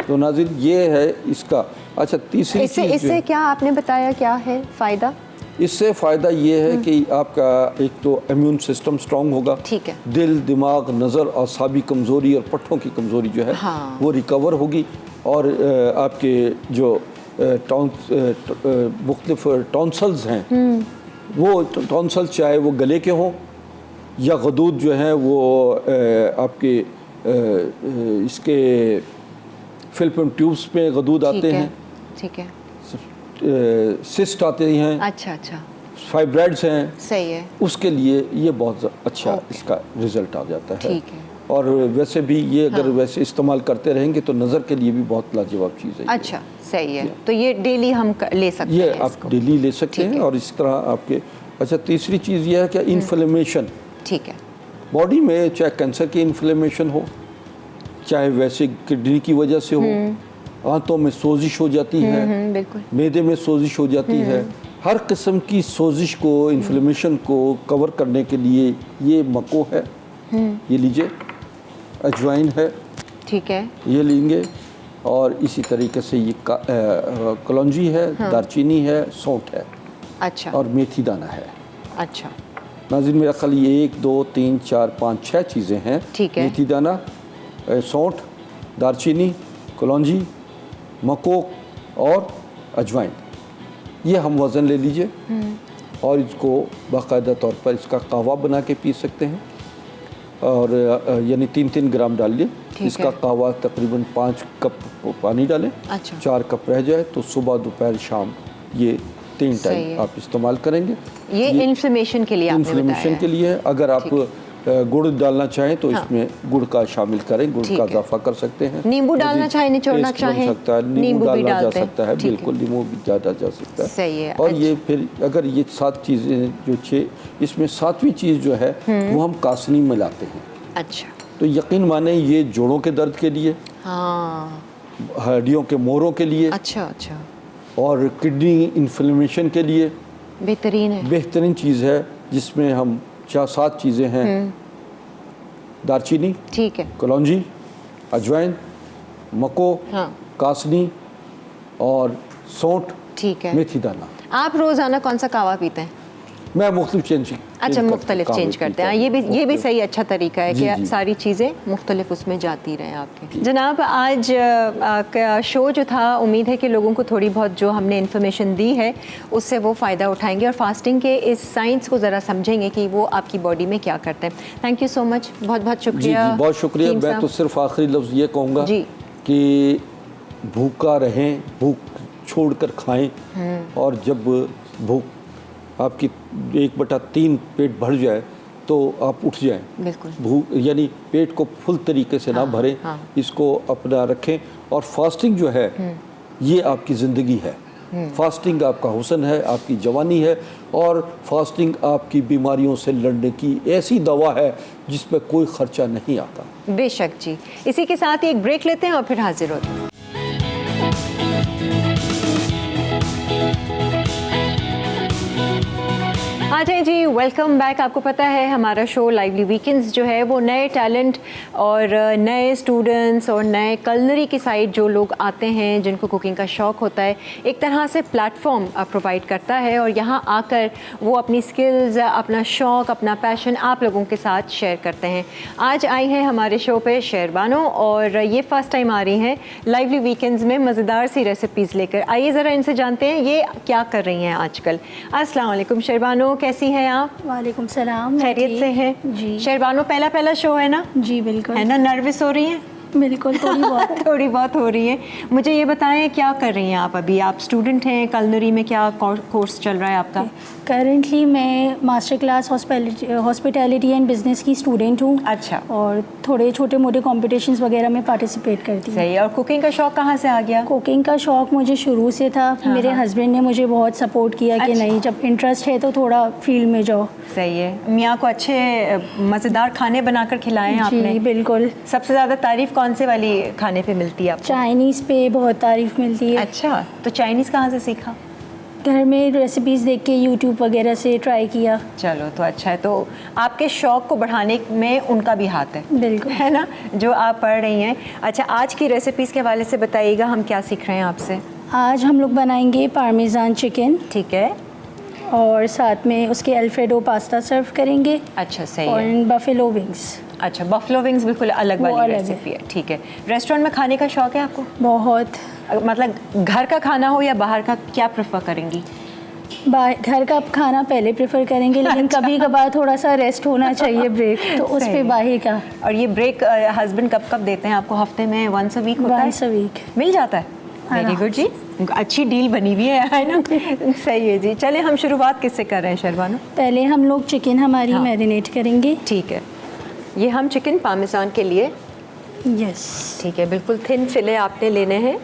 तो नाज़रीन ये है इसका। अच्छा, तीसरी चीज़ इससे क्या आपने बताया, क्या है फ़ायदा? इससे फ़ायदा ये है कि आपका एक तो इम्यून सिस्टम स्ट्रॉन्ग होगा। ठीक है। दिल, दिमाग, नज़र, आसाबी कमज़ोरी और पट्टों की कमज़ोरी जो है वो रिकवर होगी और आपके जो मुख्तलिफ टॉन्सल्स हैं वो टॉन्सल्स चाहे वो गले के हों या गदूद जो है वो आपके इसके फिलिपिन ट्यूब्स में गदूद आते हैं। ठीक है। सिस्ट आते हैं। अच्छा, फाइब्राइड्स हैं। सही है। उसके लिए ये बहुत अच्छा इसका रिजल्ट आ जाता है। ठीक है। और वैसे भी ये अगर वैसे इस्तेमाल करते रहेंगे तो नज़र के लिए भी बहुत लाजवाब चीज़ है। अच्छा, सही है। तो ये डेली हम ले सकते हैं, ये इसको? आप डेली ले सकते हैं। और इस तरह आपके अच्छा, तीसरी चीज़ ये है कि इन्फ्लेमेशन, ठीक है, बॉडी में चाहे कैंसर की इन्फ्लेमेशन हो, चाहे वैसे किडनी की वजह से हो, आंतों में सोजिश हो जाती है, बिल्कुल, मैदे में सोजिश हो जाती है, हर किस्म की सोजिश को, इन्फ्लेमेशन को कवर करने के लिए ये मको है, ये लीजिए। अजवाइन है, ठीक है, ये लेंगे। और इसी तरीके से ये कलौंजी है, दालचीनी है, सौंठ है, अच्छा, और मेथी दाना है। अच्छा, नाज़रीन मेरा ख्याल ये 1 2 3 4 5 6 चीज़ें हैं। ठीक है। मेथी दाना, सौंठ, दालचीनी, कलौंजी, मको और अजवाइन, ये हम वज़न ले लीजिए और इसको बाकायदा तौर पर इसका कहवा बना के पी सकते हैं। और यानी 3-3 ग्राम डाल लिए। इसका कहवा तकरीबन 5 कप पानी डालें। अच्छा। 4 कप रह जाए तो सुबह दोपहर शाम ये 3 टाइम आप इस्तेमाल करेंगे। ये इन्फ्लेमेशन के लिए आपने बताया इन्फ्लेमेशन के लिए। अगर आप गुड़ डालना चाहें तो इसमें गुड़ का शामिल करें, गुड़ का इजाफा कर सकते हैं। नींबू डालना चाहे, निचोड़ना चाहे, नींबू डाला जा सकता है, बिल्कुल नींबू भी डाला जा सकता है। सही है। और ये फिर अगर ये 7 चीज़ें जो 6, इसमें 7वीं चीज़ जो है वो हम कासनी मिलाते हैं। अच्छा, तो यकीन माने ये जोड़ों के दर्द के लिए, हाँ, हड्डियों के मोरों के लिए, अच्छा अच्छा, और किडनी इन्फ्लेमेशन के लिए बेहतरीन है, बेहतरीन चीज़ है, जिसमें हम 4-7 चीज़ें हैं। दालचीनी, ठीक है, कलौंजी, अजवाइन, मको, हाँ, कासनी और सौंठ, ठीक है। मेथी दाना। आप रोज़ाना कौन सा कहवा पीते हैं? मैं मुख्तलिफ चेंज अच्छा, मुख्तलिफ चेंज करते हैं। ये भी सही अच्छा तरीका है कि सारी चीज़ें मुख्तलिफ उसमें जाती रहें आपके। जनाब, आज का शो जो था, उम्मीद है कि लोगों को थोड़ी बहुत जो हमने इन्फॉर्मेशन दी है उससे वो फ़ायदा उठाएंगे और फास्टिंग के इस साइंस को ज़रा समझेंगे कि वो आपकी बॉडी में क्या करते हैं। थैंक यू सो मच, बहुत बहुत शुक्रिया। जी, बहुत शुक्रिया। मैं तो सिर्फ आखिरी लफ्ज़ ये कहूँगा कि भूखा रहें, भूख छोड़ कर खाएँ, और जब भूख आपकी 1/3 पेट भर जाए तो आप उठ जाएं। बिल्कुल, भूख यानी पेट को फुल तरीके से ना भरें, इसको अपना रखें। और फास्टिंग जो है ये आपकी ज़िंदगी है। फास्टिंग आपका हुस्न है, आपकी जवानी है, और फास्टिंग आपकी बीमारियों से लड़ने की ऐसी दवा है जिस पर कोई ख़र्चा नहीं आता। बेशक जी। इसी के साथ एक ब्रेक लेते हैं और फिर हाजिर होते हैं। आ जाए जी, वेलकम बैक। आपको पता है हमारा शो लाइवली वीकेंड्स जो है वो नए टैलेंट और नए स्टूडेंट्स और नए कलनरी की साइड जो लोग आते हैं, जिनको कुकिंग का शौक़ होता है, एक तरह से प्लेटफॉर्म प्रोवाइड करता है और यहाँ आकर वो अपनी स्किल्स, अपना शौक़, अपना पैशन आप लोगों के साथ शेयर करते हैं। आज आई हैं हमारे शो पे शेरबानो, और ये फ़र्स्ट टाइम आ रही हैं लाइवली वीकेंड्स में मज़ेदार सी रेसिपीज़ लेकर। आइए ज़रा इनसे जानते हैं ये क्या कर रही हैं आजकल। अस्सलाम वालेकुम शेरबानो, कैसी हैं आप? वालेकुम सलाम। खैरियत से हैं जी। शेरबानो, पहला शो है ना? जी बिल्कुल। है ना, नर्वस हो रही हैं? बिल्कुल, थोड़ी बहुत थोड़ी बहुत हो रही है। मुझे ये बताएं क्या कर रही हैं आप अभी? आप स्टूडेंट हैं, कलनरी में क्या कोर्स चल रहा है आपका? करंटली मैं master class hospitality and business की स्टूडेंट हूँ। अच्छा। और थोड़े छोटे मोटे कॉम्पिटिशन्स वगैरह में पार्टिसिपेट करती हूँ। सही। और कुकिंग का शौक़ कहाँ से आ गया? कुकिंग का शौक़ मुझे शुरू से था। मेरे हस्बैंड ने मुझे बहुत सपोर्ट किया कि नहीं, जब इंटरेस्ट है तो थोड़ा फील्ड में जाओ। सही है। मियाँ को अच्छे मज़ेदार खाने बनाकर खिलाए हैं आपने? जी बिल्कुल। सबसे ज़्यादा तारीफ़ कौन से वाली खाने पे मिलती है आपको? चाइनीज़ पे बहुत तारीफ़ मिलती है। अच्छा, तो चाइनीज़ कहाँ से सीखा? घर में रेसिपीज़ देख के यूट्यूब वगैरह से ट्राई किया। चलो, तो अच्छा है। तो आपके शौक़ को बढ़ाने में उनका भी हाथ है, बिल्कुल, है ना, जो आप पढ़ रही हैं। अच्छा, आज की रेसिपीज़ के हवाले से बताइएगा, हम क्या सीख रहे हैं आपसे? आज हम लोग बनाएंगे पार्मेज़ान चिकन। ठीक है। और साथ में उसके अल्फ्रेडो पास्ता सर्व करेंगे। अच्छा, सही और है। Buffalo wings. अच्छा, बफलो विंग्स बिल्कुल अलग वाली रेसिपी है। ठीक है। रेस्टोरेंट में खाने का शौक़ है आपको? बहुत। मतलब घर का खाना हो या बाहर का, क्या प्रेफर करेंगी? घर का खाना पहले प्रेफर करेंगे, लेकिन अच्छा। कभी कभार थोड़ा सा रेस्ट होना चाहिए, ब्रेक, तो उस पे बाहर का। और ये ब्रेक हस्बैंड कब कब देते हैं आपको? हफ्ते में वंस अ वीक होता है? वंस अ वीक मिल जाता है। वेरी गुड जी, अच्छी डील बनी हुई है ना? सही है जी। चले, हम शुरुआत किससे कर रहे हैं शेरबानो? पहले हम लोग चिकन हमारी मैरिनेट करेंगे। ठीक है। ये हम चिकन पामेजान के लिए, यस, ठीक है, बिल्कुल थिन फिले आपने लेने हैं।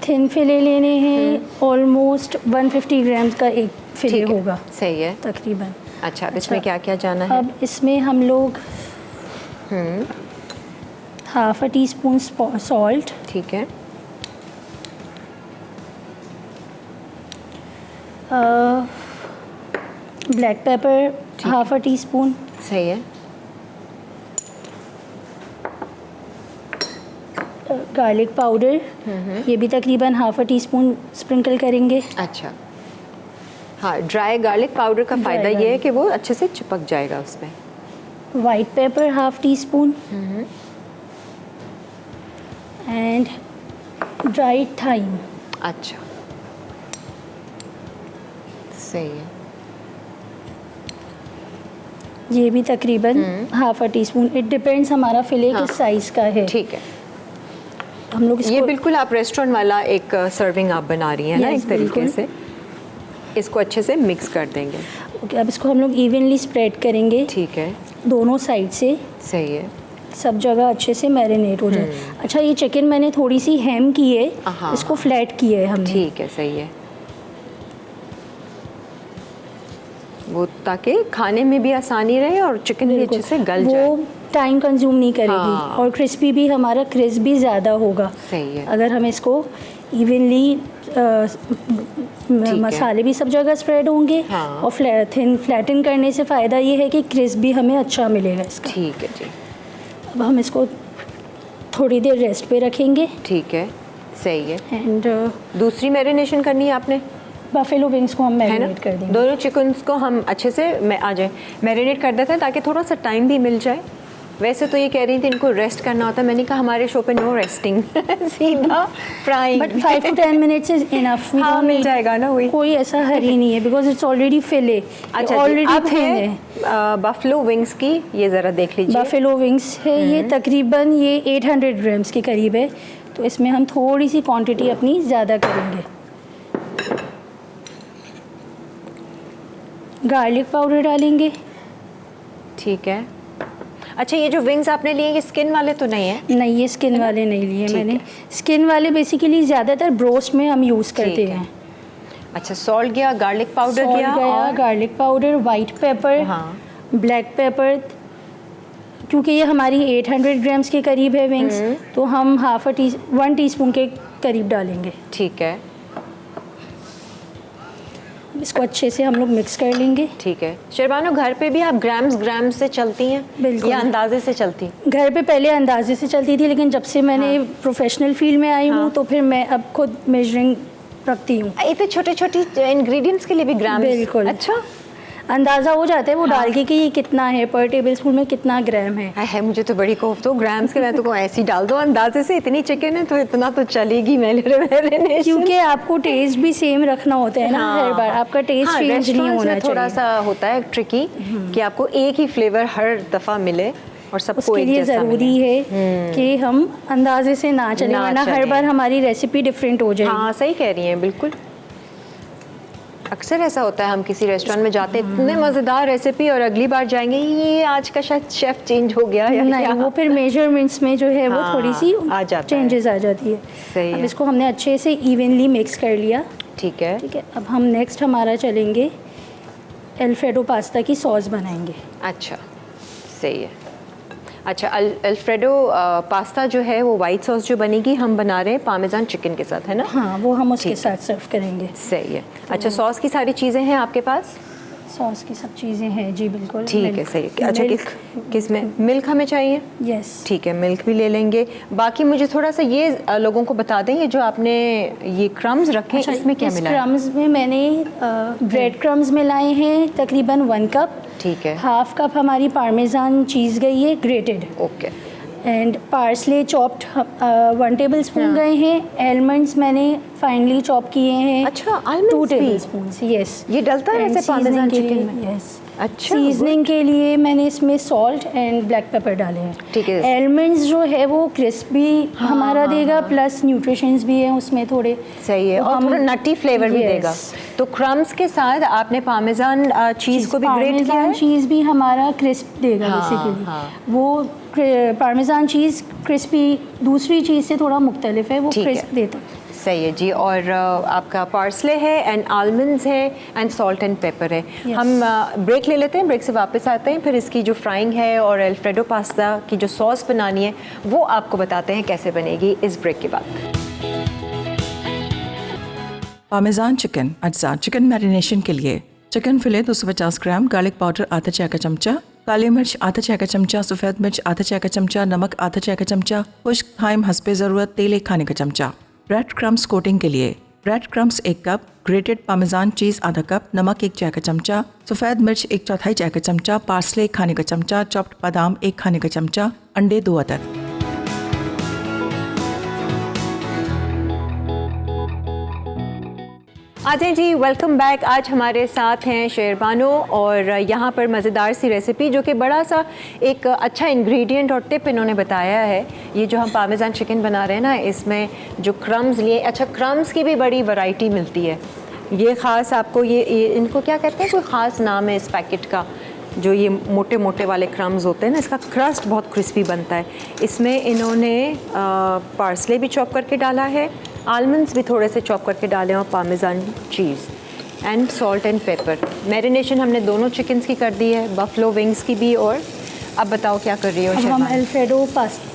थिन फिले लेने हैं, ऑलमोस्ट 150 ग्राम का एक फिले ठीक है, होगा सही है। तकरीबन। अच्छा, अब इसमें क्या क्या जाना है? अब इसमें हम लोग half a tea spoon salt, ठीक है, black pepper half a tea spoon, सही है, गार्लिक पाउडर ये भी तकरीबन half a tea spoon sprinkle करेंगे। अच्छा। हाँ, ड्राई गार्लिक पाउडर का फ़ायदा ये है कि वो अच्छे से चिपक जाएगा उसमें। White pepper half teaspoon and dried thyme. अच्छा, सही है, ये भी तकरीबन half a teaspoon, it depends हमारा फिले हाँ, किस साइज़ का है। ठीक है। हम लोग ये इसको बिल्कुल आप रेस्टोरेंट वाला एक सर्विंग आप बना रही हैं ना, Yes, एक तरीके बिल्कुल। से। इसको अच्छे से मिक्स कर देंगे। ओके, अब इसको हम लोग इवनली स्प्रेड करेंगे ठीक है, दोनों साइड से, सही है। सब जगह अच्छे से मैरिनेट हो जाए। अच्छा, ये चिकन मैंने थोड़ी सी हैम की है, हाँ, इसको फ्लैट किया है हमने। ठीक है, सही है। वो ताकि खाने में भी आसानी रहे और चिकन भी अच्छे से गल जाए। वो टाइम कंज्यूम नहीं करेगी हाँ। और क्रिस्पी भी, हमारा क्रिस्प भी ज़्यादा होगा। सही है। अगर हम इसको इवनली मसाले भी सब जगह स्प्रेड होंगे हाँ। और फ्लैटन करने से फ़ायदा ये है कि क्रिस्प भी हमें अच्छा मिलेगा इसका। ठीक है जी, अब हम इसको थोड़ी देर रेस्ट पे रखेंगे ठीक है, सही है। एंड दूसरी मैरिनेशन करनी है आपने, बफेलो विंग्स को हम है ना? मैरिनेट कर देंगे। दोनों चिकन्स को हम अच्छे से मैरिनेट कर देते हैं ताकि थोड़ा सा टाइम भी मिल जाए। वैसे तो ये कह रही थी इनको रेस्ट करना होता है, मैंने कहा हमारे शो पे नो रेस्टिंग सीधा frying. But 5 to 10 minutes is enough. हाँ, मिल जाएगा ना, वही। कोई ऐसा हरी नहीं है बिकॉज इट्स ऑलरेडी फिले। अच्छा, ऑलरेडी अब थिन है है। बफलो विंग्स की, ये ज़रा देख लीजिए। बफेलो विंग्स है, ये तकरीबन ये 800 ग्राम्स के करीब है, तो इसमें हम थोड़ी सी क्वांटिटी अपनी ज़्यादा करेंगे। गार्लिक पाउडर डालेंगे। ठीक है। अच्छा, ये जो विंग्स आपने लिए ये स्किन वाले तो नहीं है? नहीं, ये स्किन वाले नहीं लिए ठीक मैंने। है। स्किन वाले बेसिकली ज़्यादातर ब्रोस्ट में हम यूज़ करते ठीक है। हैं। अच्छा, सॉल्ट गया, गार्लिक पाउडर सॉल्ट गया, गया, और गार्लिक पाउडर, वाइट पेपर, हाँ, ब्लैक पेपर। क्योंकि ये हमारी 800 ग्राम्स के करीब है विंग्स, तो हम 1 टीस्पून के करीब डालेंगे। ठीक है, इसको अच्छे से हम लोग मिक्स कर लेंगे। ठीक है। शर्बानो, घर पे भी आप ग्राम्स से चलती हैं बिल्कुल। या अंदाजे से चलती? घर पे पहले अंदाजे से चलती थी, लेकिन जब से मैंने प्रोफेशनल फील्ड में आई हूँ तो फिर मैं अब खुद मेजरिंग रखती हूँ। इतने छोटे छोटे इंग्रेडिएंट्स के लिए भी ग्राम्स? बिल्कुल। अच्छा, अंदाज़ा हो जाता है वो डाल के कि ये कितना है, पर टेबल स्पून में कितना ग्राम है। है मुझे तो बड़ी कोफ्त हो ग्राम्स के, मैं तो ऐसे ही डाल दो अंदाजे से, इतनी चिकन है तो इतना तो चलेगी मैरिनेशन। क्योंकि आपको टेस्ट भी सेम रखना होता है ना, हर बार आपका टेस्ट चेंज नहीं रेस्टोरेंट्स होना में थोड़ा चाहिए। सा होता है ट्रिकी कि आपको एक ही फ्लेवर हर दफ़ा मिले और सबको उसके एक लिए जैसा ज़रूरी मिले। है कि हम अंदाजे से ना चलें, ना वरना हर चलें। बार हमारी रेसिपी डिफरेंट हो जाएगी। हाँ, सही कह रही हैं, बिल्कुल। अक्सर ऐसा होता है, हम किसी रेस्टोरेंट में जाते हैं, इतने मज़ेदार रेसिपी, और अगली बार जाएंगे ये आज का शायद शेफ़ चेंज हो गया या नहीं, क्या? वो फिर मेजरमेंट्स में जो है वो हाँ, थोड़ी सी आ जाता है। चेंजेस आ जाती है। सही अब है। इसको हमने अच्छे से इवनली मिक्स कर लिया। ठीक है, ठीक है, अब हम नेक्स्ट हमारा चलेंगे अल्फ्रेडो पास्ता की सॉस बनाएंगे। अच्छा, सही है। अच्छा, अल्फ्रेडो पास्ता जो है वो वाइट सॉस जो बनेगी, हम बना रहे हैं पामेजान चिकन के साथ, है ना? हाँ, वो हम उसके ठीक है। साथ सर्व करेंगे। सही है। अच्छा, सॉस की सारी चीज़ें हैं आपके पास? सॉस की सब चीज़ें हैं जी, बिल्कुल। ठीक है, सही है। अच्छा, किस में मिल्क हमें चाहिए? यस। ठीक है, मिल्क भी ले लेंगे। बाकी मुझे थोड़ा सा ये लोगों को बता दें, ये जो आपने ये क्रम्स रखे हैं, इसमें क्या मिला है? क्रम्स में मैंने ब्रेड क्रम्स मिलाए हैं तकरीबन 1 कप। ठीक है, हाफ कप हमारी पार्मेजान चीज़ गई है grated, okay, and parsley chopped 1 tablespoon गए हैं। आलमंड्स मैंने फाइनली चॉप किए हैं। अच्छा, 2 almonds भी? Table spoon. यस, ये डलता है वैसे पामेजान चिकन में? यस, अच्छा, सीजनिंग के लिए मैंने इसमें सॉल्ट एंड ब्लैक पेपर डाले हैं। ठीक है। एलमंड्स जो है वो क्रिस्प भी हमारा देगा, प्लस न्यूट्रिशंस भी हैं उसमें थोड़े। सही है, तो और हम- थोड़ा नटी फ्लेवर भी Yes. देगा। तो क्रम्स के साथ आपने पामेजान चीज़ को भी ग्रेट किया है? चीज़ भी हमारा क्रिस्प देगा हाँ, बेसिकली। हाँ। वो पार्मेजान चीज़ क्रिस्पी दूसरी चीज़ से थोड़ा मुख्तलिफ है, वो ठीक है। क्रिस्प देता है। सही है जी। और आपका पार्सले है एंड आलमंड्स है एंड सॉल्ट एंड पेपर है। Yes. हम ब्रेक ले लेते हैं, ब्रेक से वापस आते हैं, फिर इसकी जो फ्राइंग है और अल्फ्रेडो पास्ता की जो सॉस बनानी है वो आपको बताते हैं कैसे बनेगी इस ब्रेक के बाद। पामेजान चिकन अज्जा। चिकन मैरिनेशन के लिए चिकन फिले 250 ग्राम, गार्लिक पाउडर आधा चाय का चमचा, काली मिर्च आधा चाय का चमचा, सफ़ेद मिर्च आधा चाय का चमचा, नमक आधा चाय का चमचा, खुश्क थाइम हस्बे ज़रूरत, तेल 1 खाने का चमचा। ब्रेड क्रम्स कोटिंग के लिए bread crumbs 1 cup, grated parmesan cheese आधा कप, नमक 1 चाय का चमचा, सफ़ेद मिर्च 1/4 चाय का चमचा, पार्सले 1 खाने का चमचा, चॉप्ड बादाम 1 खाने का चमचा, अंडे 2 अदद। आते जी, वेलकम बैक। आज हमारे साथ हैं शेरबानो और यहाँ पर मज़ेदार सी रेसिपी जो कि बड़ा सा एक अच्छा इंग्रेडिएंट और टिप इन्होंने बताया है। ये जो हम पामेजान चिकन बना रहे हैं ना, इसमें जो क्रम्स लिए, अच्छा क्रम्स की भी बड़ी वैरायटी मिलती है। ये ख़ास आपको ये इनको क्या कहते हैं, कोई ख़ास नाम है इस पैकेट का, जो ये मोटे मोटे वाले क्रम्स होते हैं ना, इसका क्रस्ट बहुत क्रिस्पी बनता है। इसमें इन्होंने पार्सले भी चॉप करके डाला है, आलमंड्स भी थोड़े से चॉप करके डाले और parmesan cheese and salt and paper. Marination हमने दोनों चिकन्स की कर दी है, बफलो विंग्स की भी। और अब बताओ क्या कर रही हो अब हम शेरबानो? अल्फ्रेडो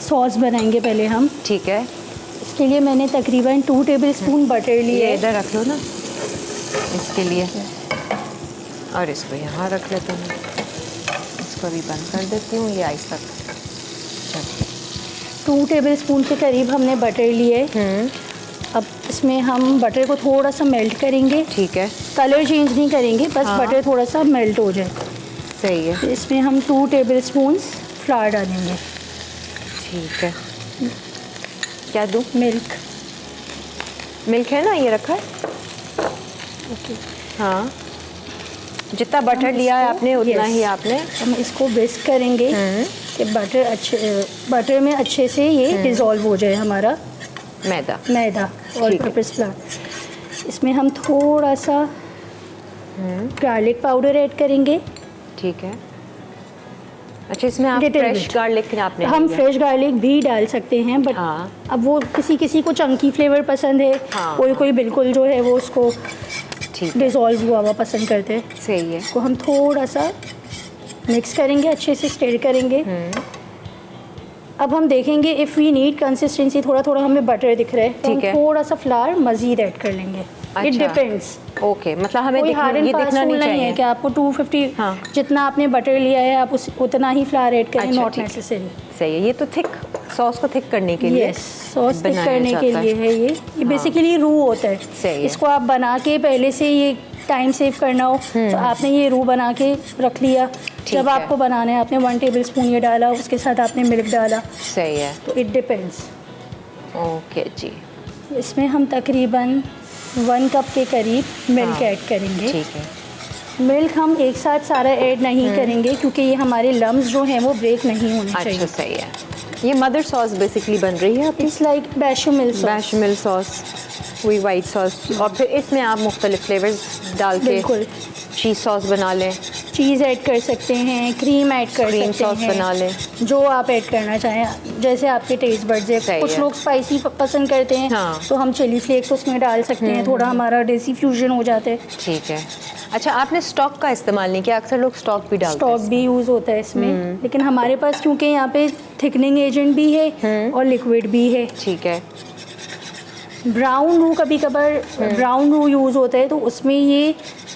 सॉस बनाएंगे पहले हम। ठीक है, इसके लिए मैंने तकरीबन 2 टेबलस्पून बटर लिए। ये इधर रख लो ना इसके लिए, और इसको यहाँ रख लेते हैं। इसको भी बंद कर देती हूँ, ये आहिस्ता। 2 टेबलस्पून के करीब हमने बटर लिए। अब इसमें हम बटर को थोड़ा सा मेल्ट करेंगे। ठीक है, कलर चेंज नहीं करेंगे, बस हाँ। बटर थोड़ा सा मेल्ट हो जाए। सही है। फिर इसमें हम 2 टेबलस्पून फ्लावर डालेंगे। ठीक है, क्या दूँ? मिल्क। मिल्क है ना, ये रखा है। ओके, हाँ, जितना बटर लिया है आपने उतना ही आपने। हम इसको विस्क करेंगे कि बटर में अच्छे से ये डिज़ोल्व हो जाए हमारा मैदा और ठीक है। Purpose flower. इसमें हम थोड़ा सा गार्लिक पाउडर ऐड करेंगे। ठीक है। अच्छा, इसमें आप Little फ्रेश bit। गार्लिक आपने हम लिया? फ्रेश गार्लिक भी डाल सकते हैं, बट हाँ। अब वो किसी किसी को चंकी फ्लेवर पसंद है, हाँ। कोई कोई बिल्कुल जो है वो उसको ठीक है, डिज़ोल्व हुआ हुआ पसंद करते हैं। सही है। इसको हम थोड़ा सा मिक्स करेंगे, अच्छे से स्टर करेंगे। अब हम देखेंगे इफ़ वी नीड कंसिस्टेंसी, थोड़ा थोड़ा हमें बटर दिख रहा है तो हम ठीक है। थोड़ा सा फ्लावर मज़ीद ऐड कर लेंगे। इट अच्छा। डिपेंड्स। ओके, मतलब हमें कोई हार्ड एंड ये फास्ट दिखना नहीं रूल नहीं है चाहिए। कि आपको 250 हाँ। जितना आपने बटर लिया है आप उतना ही फ्लावर ऐड करें, अच्छा, नॉट ठीक है। नेसेसरी। सही है, ये तो थिक सॉस को थिक करने के लिए यस, सॉस थिक बनाया करने के जाता लिए है ये बेसिकली रू होता है। सही है। इसको आप बना के पहले से ये टाइम सेव करना हो तो आपने ये रू बना के रख लिया। जब है। आपको बनाना है आपने 1 टेबलस्पून ये डाला, उसके साथ आपने मिल्क डाला, सही है। तो इट डिपेंड्स। ओके जी, इसमें हम तकरीबन 1 कप के करीब मिल्क हाँ। ऐड करेंगे। ठीक है। मिल्क हम एक साथ सारा ऐड नहीं करेंगे क्योंकि ये हमारे लम्स जो हैं वो ब्रेक नहीं होने अच्छा, चाहिए। सही है। ये मदर सॉस बेसिकली बन रही है आपकी, it's like bechamel sauce. Bechamel sauce, वही वाइट सॉस, और फिर इसमें आप मुख्तलिफ फ्लेवर्स डाल के बिल्कुल। चीज़ सॉस बना लें, चीज़ ऐड कर सकते हैं, क्रीम ऐड कर क्रीम सकते सॉस हैं, बना लें, जो आप ऐड करना चाहें, जैसे आपके टेस्ट बड्स है। सही कुछ है। लोग स्पाइसी पसंद करते हैं हाँ। तो हम चिली फ्लेक्स उसमें डाल सकते हैं, थोड़ा हमारा देसी फ्यूजन हो जाता है। ठीक है। अच्छा, आपने स्टॉक का इस्तेमाल नहीं किया? अक्सर लोग स्टॉक भी डालते स्टॉक भी यूज़ होता है इसमें, लेकिन हमारे पास क्योंकि यहाँ पे थिकनिंग एजेंट भी है और लिक्विड भी है। ठीक है। ब्राउन रू कभी कभार ब्राउन रू यूज़ होता है तो उसमें ये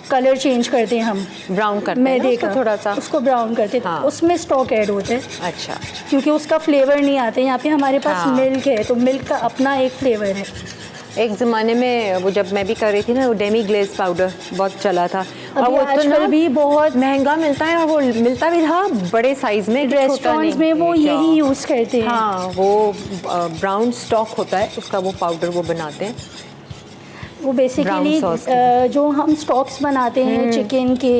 कलर चेंज करते हैं हम, ब्राउन करते हैं ना मैदे उसको का थोड़ा सा। उसको ब्राउन करते हैं, हाँ। उसमें स्टॉक ऐड होता है अच्छा, क्योंकि उसका फ्लेवर नहीं आता है। यहाँ पे हमारे पास हाँ। मिल्क है तो मिल्क का अपना एक फ्लेवर है। एक ज़माने में वो जब मैं भी कर रही थी ना, वो डेमी ग्लेज पाउडर बहुत चला था, और अभी वो आजकल भी बहुत महंगा मिलता है, और वो मिलता भी था बड़े साइज़ में, छोटा रेस्टोरेंट्स नहीं। में वो यही यूज़ करते हैं। हाँ, वो ब्राउन स्टॉक होता है उसका, वो पाउडर वो बनाते हैं। वो बेसिकली Brown sauce जो हम स्टॉक्स बनाते हैं चिकन के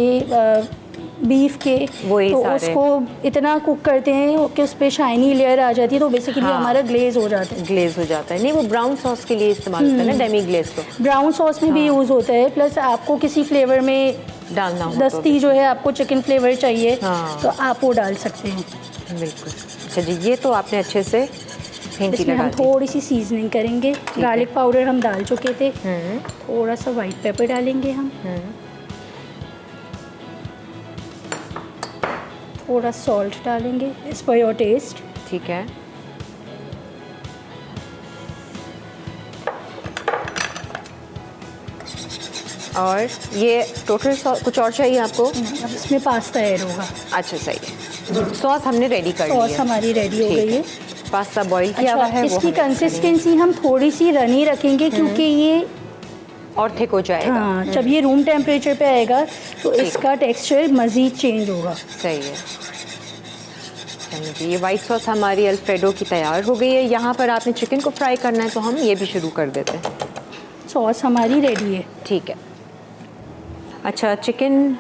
बीफ के, वही तो सारे। उसको इतना कुक करते हैं कि उस पर शाइनी लेयर आ जाती है, तो बेसिकली हाँ। हमारा ग्लेज हो जाता है। ग्लेज हो जाता है। नहीं, वो ब्राउन सॉस के लिए इस्तेमाल होता है ना, डेमी ग्लेज को ब्राउन सॉस में भी यूज़ होता है, प्लस आपको किसी फ्लेवर में डालना हो तो दस्ती जो है, आपको चिकन फ्लेवर चाहिए हाँ। तो आप वो डाल सकते हैं। बिल्कुल। अच्छा जी, ये तो आपने अच्छे से फेंकी इसमें लगा हम दी। थोड़ी सी सीजनिंग करेंगे। गार्लिक पाउडर हम डाल चुके थे, हम्म, थोड़ा सा वाइट पेपर डालेंगे हम, थोड़ा सॉल्ट डालेंगे एज पर योर टेस्ट। ठीक है। और ये टोटल कुछ और चाहिए आपको? अब इसमें पास्ता ऐड होगा। अच्छा, सही है। सॉस हमने रेडी कर ली सॉस है। हमारी रेडी हो ठीक गई है। पास्ता बॉईल किया हुआ अच्छा, है, इसकी वो हम कंसिस्टेंसी हम थोड़ी सी रनी रखेंगे, क्योंकि ये और थिक हो जाएगा। हाँ, जब ये रूम टेम्परेचर पे आएगा तो इसका टेक्सचर मज़ीद चेंज होगा। सही है। चलिए जी, ये वाइट सॉस हमारी अल्फ्रेडो की तैयार हो गई है। यहाँ पर आपने चिकन को फ्राई करना है, तो हम ये भी शुरू कर देते हैं। सॉस हमारी रेडी है। ठीक है। अच्छा, चिकन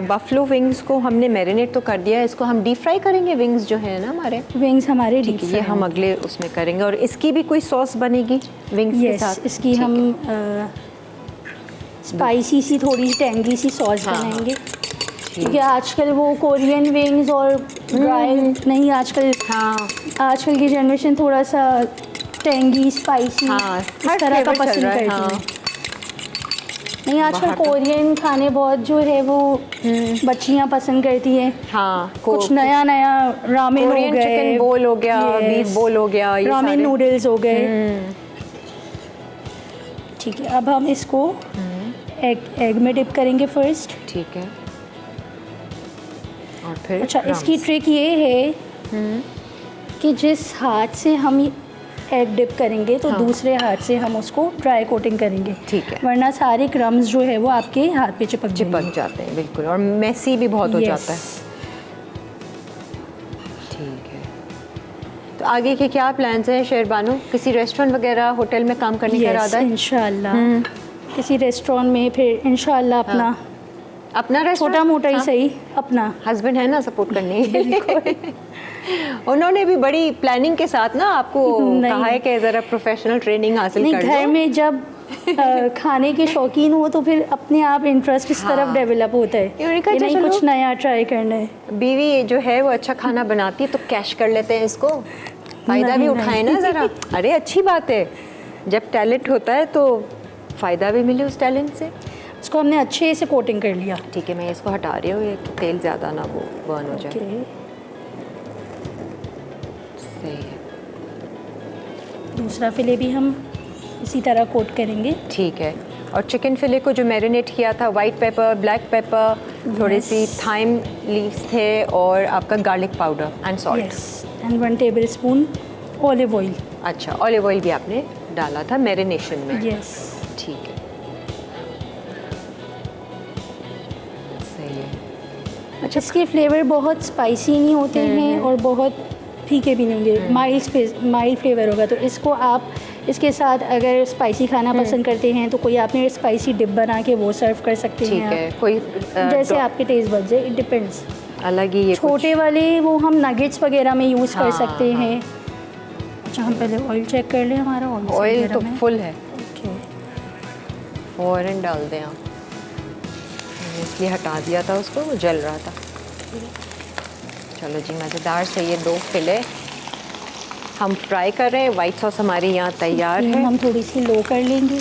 बफलो विंग्स को हमने मैरिनेट तो कर दिया है, इसको हम डीप फ्राई करेंगे। विंग्स जो है ना हमारे, विंग्स हमारे डीप ठीक है, ये हम अगले उसमें करेंगे। और इसकी भी कोई सॉस बनेगी विंग्स के साथ? इसकी ठीक हम है। स्पाइसी सी, थोड़ी टेंगी सी सॉस हाँ, बनाएंगे, क्योंकि आजकल वो कोरियन विंग्स और ड्राई नहीं, आजकल की जनरेशन थोड़ा सा टेंगी स्पाइसी हाँ, इस हर तरह का फ्लेवर चल पसंद रहा है। करती हाँ। है। नहीं, आजकल बाहर का। कोरियन खाने बहुत जो है वो बच्चियां पसंद करती हैं। हाँ, कुछ नया नया रामेन हो कोरियन गए, चिकन बोल हो गया, बीफ बोल हो गया, ये रामेन सारे। नूडल्स हो गए। ठीक है, अब हम इसको एग में डिप करेंगे फर्स्ट। ठीक है। और फिर अच्छा, इसकी ट्रिक ये है कि जिस हाथ से हम एग डिप करेंगे तो दूसरे हाथ से हम उसको ड्राई कोटिंग करेंगे। ठीक है। वरना सारे क्रम्स जो है वो आपके हाथ पे चिपक जाते हैं। बिल्कुल। और मैसी भी बहुत हो जाता है। ठीक है। तो आगे के क्या प्लान्स हैं शेरबानो? किसी रेस्टोरेंट वगैरह होटल में काम करने का इरादा है? इंशाल्लाह किसी रेस्टोरेंट में, फिर इंशाल्लाह अपना अपना रेस्टोरेंट, छोटा मोटा ही सही अपना। हस्बैंड है ना सपोर्ट करने? उन्होंने भी बड़ी प्लानिंग के साथ ना आपको कहा है कि ज़रा प्रोफेशनल ट्रेनिंग हासिल नहीं, कर घर लो। में जब खाने के शौकीन हो तो फिर अपने आप इंटरेस्ट इस तरफ डेवलप होता है उन्होंने कहा, कि नहीं चलो। कुछ नया ट्राई करना है। बीवी जो है वो अच्छा खाना बनाती है, तो कैश कर लेते हैं इसको, फ़ायदा भी नहीं, उठाए ना ज़रा। अरे अच्छी बात है, जब टैलेंट होता है तो फ़ायदा भी मिले उस टैलेंट से। इसको हमने अच्छे से कोटिंग कर लिया। ठीक है, मैं इसको हटा रही हूँ, ये तेल ज़्यादा ना वो बर्न हो जाए। ओके, सही है। दूसरा फिले भी हम इसी तरह कोट करेंगे। ठीक है। और चिकन फिले को जो मैरिनेट किया था, वाइट पेपर, ब्लैक पेपर, थोड़ी सी थाइम लीव्स थे, और आपका garlic powder and salt. Yes, and 1 tablespoon olive oil. अच्छा, ऑलिव ऑयल भी आपने डाला था मैरिनेशन में? यस। ठीक है, सही है। अच्छा, इसके फ्लेवर बहुत स्पाइसी नहीं होते हैं और बहुत फीके भी नहीं होंगे, माइल्ड फ्लेवर होगा। तो इसको आप इसके साथ अगर स्पाइसी खाना पसंद करते हैं तो कोई आपने स्पाइसी डिप बना के वो सर्व कर सकते ठीक हैं। है। कोई जैसे आपके टेस्ट बन जाए, इट डिपेंड्स। अलग ही ये छोटे वाले वो हम नगेट्स वगैरह में यूज़ कर हाँ, सकते हाँ। हैं। अच्छा, हम पहले ऑयल चेक कर लें, हमारा ऑयल तो फुल है, ओके। फ़ौरन डाल दें आप। मैंने इसलिए हटा दिया था उसको, वो जल रहा था। चलो जी, मज़ेदार से ये 2 फिले हम फ्राई कर रहे हैं। वाइट सॉस हमारी यहाँ तैयार है। हम थोड़ी सी लो कर लेंगे।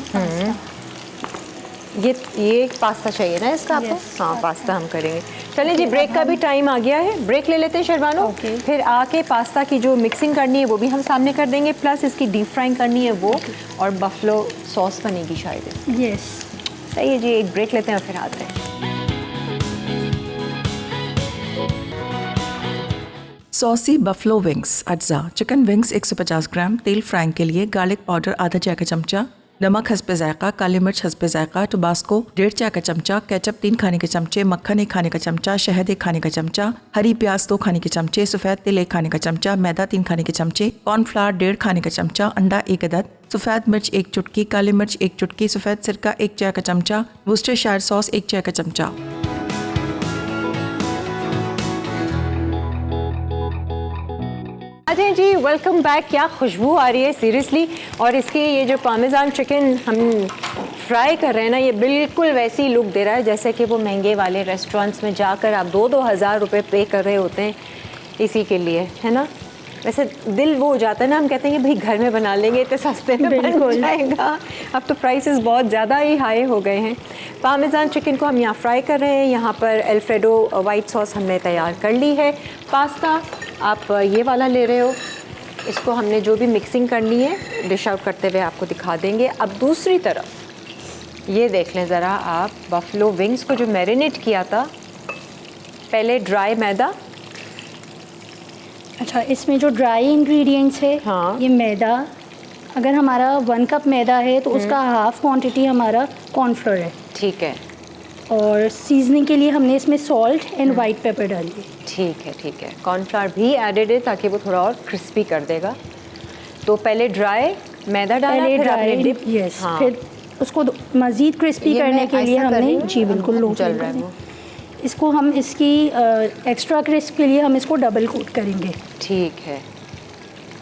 ये पास्ता चाहिए ना इसका आपको? Yes, हाँ, पास्ता हम करेंगे। चलिए जी, ब्रेक का भी टाइम आ गया है, ब्रेक ले लेते हैं शेरबानो। Okay. फिर आके पास्ता की जो मिक्सिंग करनी है वो भी हम सामने कर देंगे, प्लस इसकी डीप फ्राइंग करनी है वो, और बफलो सॉस बनेगी शायद। यस। सही है जी, एक ब्रेक लेते हैं और फिर आते हैं। सॉसी बफलो विंग्स अज्जा। चिकन विंग्स 150 ग्राम, तेल फ्राइंग के लिए, गार्लिक पाउडर आधा चाय का चमचा, नमक हस्बे जायका, काली मिर्च हस्बे जायका, टबास्को 1.5 चाय का चमचा, केचप 3 खाने के चमचे, मक्खन 1 खाने का चमचा, शहद 1 खाने का चमचा, हरी प्याज 2 खाने के चमचे, सफ़ेद तिल 1 खाने का चमचा, मैदा 3 खाने के चमचे, कॉर्नफ्लावर 1.5 खाने का चमचा, अंडा 1 अदद, सफ़ेद मिर्च 1 चुटकी, काली मिर्च 1 चुटकी, सफ़ेद सिरका 1 चाय का चमचा, वुस्टरशायर सॉस 1 चाय का चमचा। Ajay ji welcome back. क्या खुशबू आ रही है सीरियसली। और इसके ये जो पामेजान चिकन हम फ्राई कर रहे हैं ना, ये बिल्कुल वैसी लुक दे रहा है जैसे कि वो महंगे वाले रेस्टोरेंट्स में जाकर आप 2-2 हज़ार रुपये पे कर रहे होते हैं इसी के लिए, है ना। वैसे दिल वो हो जाता है ना, हम कहते हैं कि भाई घर में बना लेंगे, इतने सस्ते में बन जाएगा। अब तो प्राइसेस बहुत ज़्यादा ही हाई हो गए हैं। पामेजान चिकन को हम यहाँ फ्राई कर रहे हैं। यहाँ पर अल्फ्रेडो वाइट सॉस हमने तैयार कर ली है। पास्ता आप ये वाला ले रहे हो, इसको हमने जो भी मिक्सिंग करनी है डिश आउट करते हुए आपको दिखा देंगे। अब दूसरी तरफ ये देख लें ज़रा आप, बफलो विंग्स को जो मैरिनेट किया था, पहले ड्राई मैदा। अच्छा, इसमें जो ड्राई इंग्रेडिएंट्स है, हाँ। ये मैदा, अगर हमारा 1 कप मैदा है तो उसका हाफ क्वांटिटी हमारा कॉर्नफ्लोर है। ठीक है। और सीजनिंग के लिए हमने इसमें सॉल्ट एंड वाइट पेपर डाली है। ठीक है, ठीक है। कॉर्नफ्लावर भी एडेड है ताकि वो थोड़ा और क्रिस्पी कर देगा। तो पहले ड्राई मैदा डाला, पहले फिर आपने ड्राई, डिप। यस, हाँ। फिर उसको मज़ीद क्रिस्पी ये करने मैं के लिए ऐसा कर रही हमने, हूँ। जी बिल्कुल, लो चल फ्लेम रहा है करें। वो। इसको हम इसकी एक्स्ट्रा क्रिस्प के लिए हम इसको डबल कोट करेंगे। ठीक है,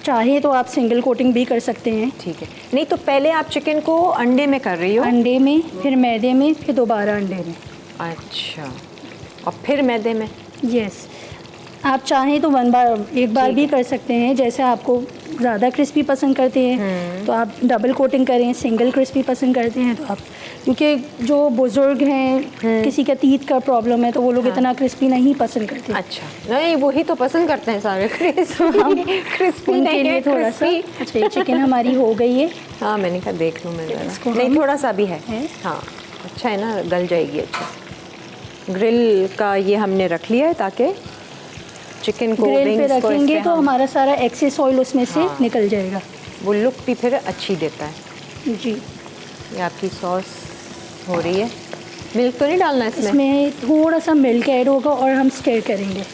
चाहे तो आप सिंगल कोटिंग भी कर सकते हैं, ठीक है। नहीं तो पहले आप चिकन को अंडे में कर रही हो। अंडे में, फिर मैदे में, फिर दोबारा अंडे में। अच्छा, और फिर मैदे में। यस, आप चाहें तो एक बार भी कर सकते हैं। जैसे आपको ज़्यादा क्रिस्पी पसंद करते हैं तो आप डबल कोटिंग करें, सिंगल क्रिस्पी पसंद करते हैं तो आप, क्योंकि जो बुज़ुर्ग हैं, किसी का तीत का प्रॉब्लम है तो वो लोग इतना क्रिस्पी नहीं पसंद करते। अच्छा, नहीं वही तो पसंद करते हैं सारे क्रिस्पी उनके नहीं लिए है, थोड़ा सा। crispy। अच्छा, ये चिकन हमारी हो गई है। हाँ, मैंने कहा देख लूँ मैं इसको ज़रा। नहीं, हम- थोड़ा सा भी है। हाँ, अच्छा है ना, गल जाएगी अच्छे से। ग्रिल का ये हमने रख लिया है ताकि चिकन को, ग्रिल पे विंग्स को रखेंगे इस पे तो हम- हमारा सारा एक्सेस ऑयल उसमें से निकल जाएगा। वो लुक भी फिर अच्छी देता है। जी, ये आपकी सॉस हो रही है। मिल्क तो नहीं डालना इसमें? इसमें थोड़ा सा मिल्क ऐड होगा और हम स्टर करेंगे। ये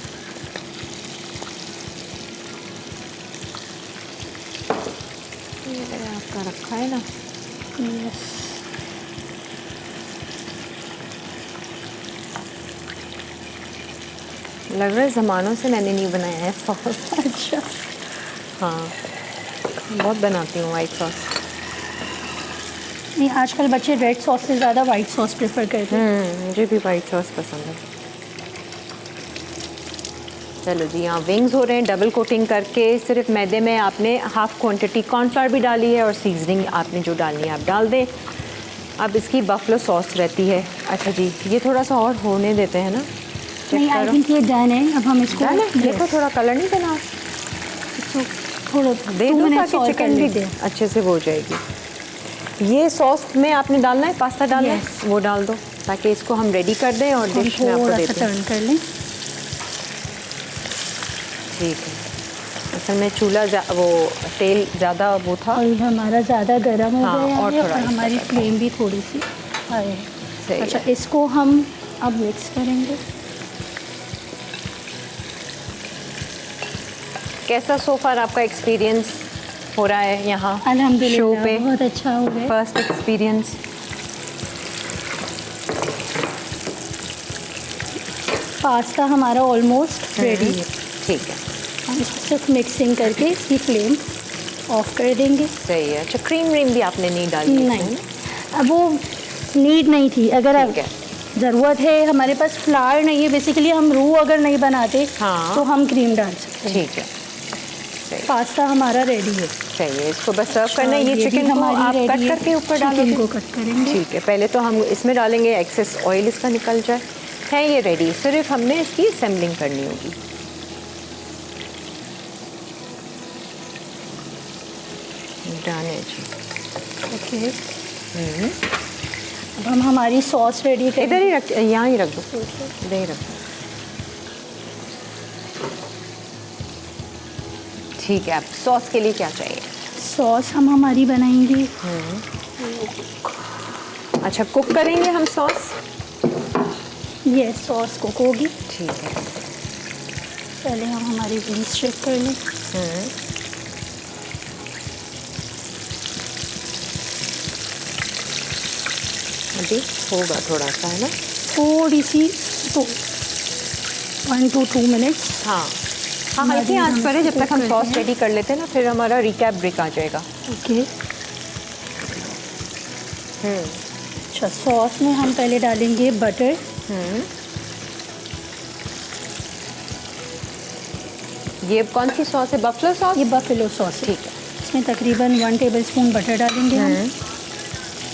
आपका रखा है ना। यस, लग रहा है ज़मानों से मैंने नहीं बनाया है सॉस। अच्छा, हाँ, बहुत बनाती हूँ वाइट सॉस। नहीं आजकल बच्चे रेड सॉस से ज़्यादा वाइट सॉस प्रेफर करते हैं। मुझे भी वाइट सॉस पसंद है। चलो जी, यहाँ विंग्स हो रहे हैं डबल कोटिंग करके। सिर्फ मैदे में आपने हाफ क्वांटिटी कॉर्नफ्लावर भी डाली है और सीजनिंग आपने जो डालनी है आप डाल दें। अब इसकी बफलो सॉस रहती है। अच्छा जी, ये थोड़ा सा और होने देते हैं ना। नहीं, आई थिंक ये डन है। अब हम इसको डन है? देखो थोड़ा कलर नहीं देना, थोड़ा दे 2 दो मिनट्स ताकि और कर चिकन भी लेते हैं। अच्छे से वो हो जाएगी। ये सॉस में आपने डालना है, पास्ता डालना है, Yes. वो डाल दो ताकि इसको हम रेडी कर दें और हम डिश में आपको थोड़ा सा देते हैं। टर्न कर लें। ठीक है। असल में चूल्हा वो तेल ज़्यादा वो था। और हमारा ज़्यादा गर्म हो हाँ, गया और है थोड़ा और इस हमारी तरह। फ्लेम भी थोड़ी सी हाई है। सही अच्छा, है। इसको हम अब मिक्स करेंगे। कैसा सो फार आपका एक्सपीरियंस हो रहा है यहाँ शो अल्हम्दुलिल्लाह पे? बहुत अच्छा हो गया। First experience. पास्ता हमारा ऑलमोस्ट रेडी है। ठीक है, हम इसको सिर्फ मिक्सिंग करके इसकी फ्लेम ऑफ कर देंगे। सही है। अच्छा, क्रीम व्रीम भी आपने नहीं डाली इसमें, नहीं, ना? अब वो नीड नहीं थी। अगर ठीक है। ज़रूरत है, हमारे पास फ्लावर नहीं है, बेसिकली हम रू अगर नहीं बनाते हाँ। तो हम क्रीम डाल सकते हैं। ठीक है, सही पास्ता हमारा रेडी है। सही है। इसको बस सर्व करना है। ये भी चिकन को हमारी आप ready कट है। करके ऊपर चिकन डालोगे? को कट करेंगे। ठीक है, पहले तो हम इसमें डालेंगे, एक्सेस ऑयल इसका निकल जाए। है ये रेडी, सिर्फ हमने इसकी असेंबलिंग करनी होगी। डन है जी। ओके, अब हम हमारी सॉस रेडी इधर करेंगे। ही रख, यहाँ ही रख दो, इधर ही रख दो। ठीक है, अब सॉस के लिए क्या चाहिए? सॉस हम हमारी बनाएंगे। अच्छा, कुक करेंगे हम सॉस? ये सॉस कुक होगी। ठीक है। पहले हम हमारी विंग्स चेक कर लें। अभी होगा थोड़ा सा, है ना? थोड़ी सी, तो 1 to 2 मिनट्स। हाँ, हाँ, हल्की आंच पर है, जब तक हम सॉस रेडी कर लेते हैं ना, फिर हमारा रिकैप ब्रेक आ जाएगा। ओके। अच्छा, सॉस में हम पहले डालेंगे बटर। ये कौन सी सॉस है? Buffalo sauce? ये बफेलो सॉस है। ठीक है। इसमें तकरीबन 1 टेबलस्पून बटर डालेंगे हम।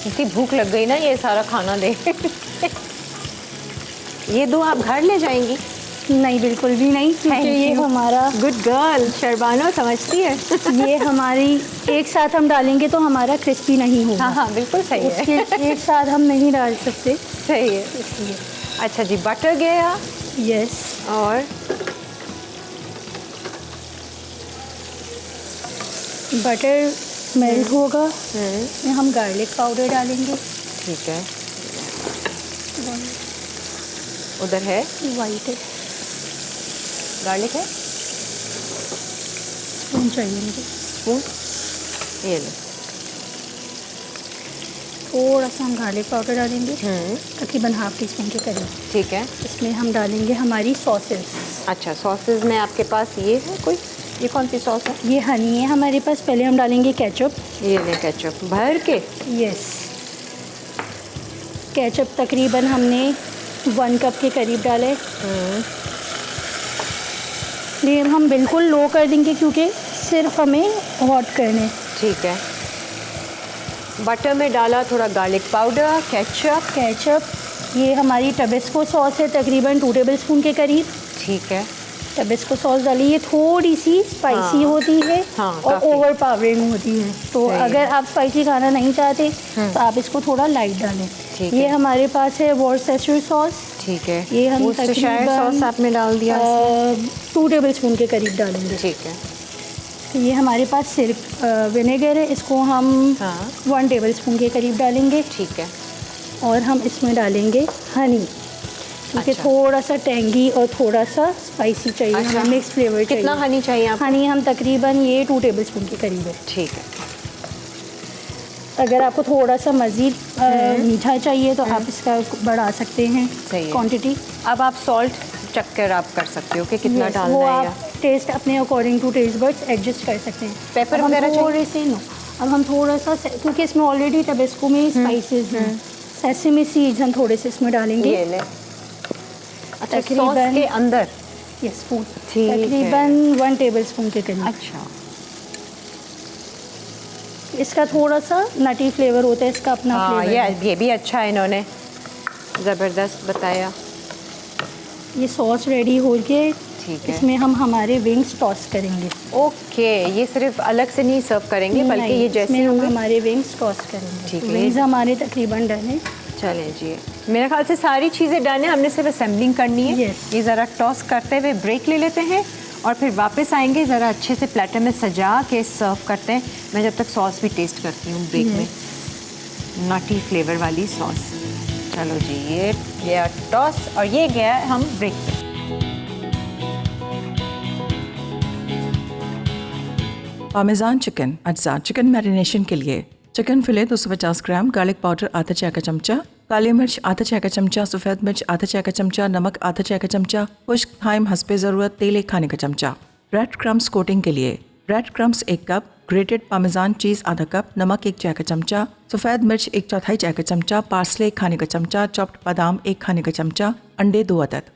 इतनी भूख लग गई ना ये सारा खाना दे। ये दो आप घर ले जाएंगी? नहीं, बिल्कुल भी नहीं, क्योंकि ये हमारा गुड गर्ल शर्बानो समझती है। ये हमारी एक साथ हम डालेंगे तो हमारा क्रिस्पी नहीं होगा। हाँ हाँ, बिल्कुल सही है। उसके एक साथ हम नहीं डाल सकते, सही है। इसलिए। अच्छा जी, बटर गया यस। और बटर मेल्ट होगा, इसमें हम गार्लिक पाउडर डालेंगे। ठीक है। उधर है वाइट है, गार्लिक है, स्पून चाहिए मुझे। स्पून ये लो। थोड़ा सा हम गार्लिक पाउडर डालेंगे, तकरीबन ½ टीस्पून के करीब। ठीक है। इसमें हम डालेंगे हमारी सॉसेस। अच्छा, सॉसेज में आपके पास ये है कोई? ये कौन सी सॉस है? ये हनी है हमारे पास। पहले हम डालेंगे केचप। ये ले केचप भर के। यस। केचप तकरीबन हमने 1 कप के करीब डाले। फ्लेम हम बिल्कुल लो कर देंगे, क्योंकि सिर्फ हमें हॉट करने। ठीक है। बटर में डाला थोड़ा गार्लिक पाउडर, केचप। ये हमारी टबेस्को सॉस है, तकरीबन 2 टेबलस्पून के करीब। ठीक है। टबेस्को सॉस डाली। ये थोड़ी सी स्पाइसी होती है और काफ़ी। ओवर पावरिंग होती है, तो अगर आप स्पाइसी खाना नहीं चाहते तो आप इसको थोड़ा लाइट डालें। ठीक ये है। हमारे पास है वॉर्सेस्टर सॉस। ठीक है। ये हम वॉर्सेस्टायर सॉस आपने डाल दिया? 2 टेबलस्पून के करीब डालेंगे। ठीक है। ये हमारे पास सिर्फ विनेगर है, इसको हम 1 टेबलस्पून के करीब डालेंगे। ठीक है। और हम इसमें डालेंगे हनी, क्योंकि अच्छा। थोड़ा सा टेंगी और थोड़ा सा स्पाइसी चाहिए। अच्छा। हमें मिक्स फ्लेवर चाहिए। कितना हनी चाहिए आपको? हनी हम तकरीबन ये 2 टेबलस्पून के करीब है। ठीक है। अगर आपको थोड़ा सा मज़ीद मीठा चाहिए तो आप इसका बढ़ा सकते हैं सही है। क्वांटिटी। अब आप सॉल्ट चख कर आप कर सकते हो कि कितना Yes, डालना वो है आप या टेस्ट अपने according to taste buds adjust कर सकते हैं। पेपर अब हम वगैरह थोड़े से नो, अब हम थोड़ा सा, क्योंकि इसमें ऑलरेडी टबेस्को में स्पाइसेस हैं, सेसमी सीड्स हम थोड़े से इसमें डालेंगे। ये ले। अच्छा, सॉस तकरीबन के अंदर? ये स्पून ठीक है। तकरीबन 1 टेबलस्पून के करीब। अच्छा। इसका थोड़ा सा नटी फ्लेवर होता है, इसका अपना हाँ, फ्लेवर। ये भी अच्छा है, इन्होंने ज़बरदस्त बताया। ये सॉस रेडी हो गए। ठीक है। इसमें हम हमारे विंग्स टॉस करेंगे। ओके, ये सिर्फ अलग से नहीं सर्व करेंगे, बल्कि नहीं, ये जैसे इसमें हम होंगे। हमारे विंग्स टॉस करेंगे। ठीक है। विंग्स हमारे तकरीबन डन है। चलें जी, मेरे ख्याल से सारी चीज़ें डन है, हमने सिर्फ असेंबलिंग करनी है। Yes. ये ज़रा टॉस करते हुए ब्रेक ले लेते हैं और फिर वापस आएंगे, ज़रा अच्छे से प्लेटर में सजा के सर्व करते हैं। मैं जब तक सॉस भी टेस्ट करती हूँ ब्रेक में, नटी फ्लेवर वाली सॉस। चलो जी, ये गया टॉस और ये गया हम ब्रेक पे। पामेजान चिकन अज्जा चिकन मैरिनेशन के लिए चिकन फिले 250 ग्राम, गार्लिक पाउडर आधा चाय का चमचा, काली मिर्च आधा चाय का चमचा, सफ़ेद मिर्च आधा चाय का चमचा, नमक आधा चाय का चमचा, खुश्क थाइम हस्बे ज़रूरत, तेल 1 खाने का चमचा। ब्रेड क्रम्स कोटिंग के लिए bread crumbs 1 cup, grated parmesan cheese आधा कप, नमक 1 चाय का चमचा, सफ़ेद मिर्च 1/4 चाय का चमचा, पार्सले 1 खाने का चमचा, चॉप्ड बादाम 1 खाने का चमचा, अंडे 2 अदद।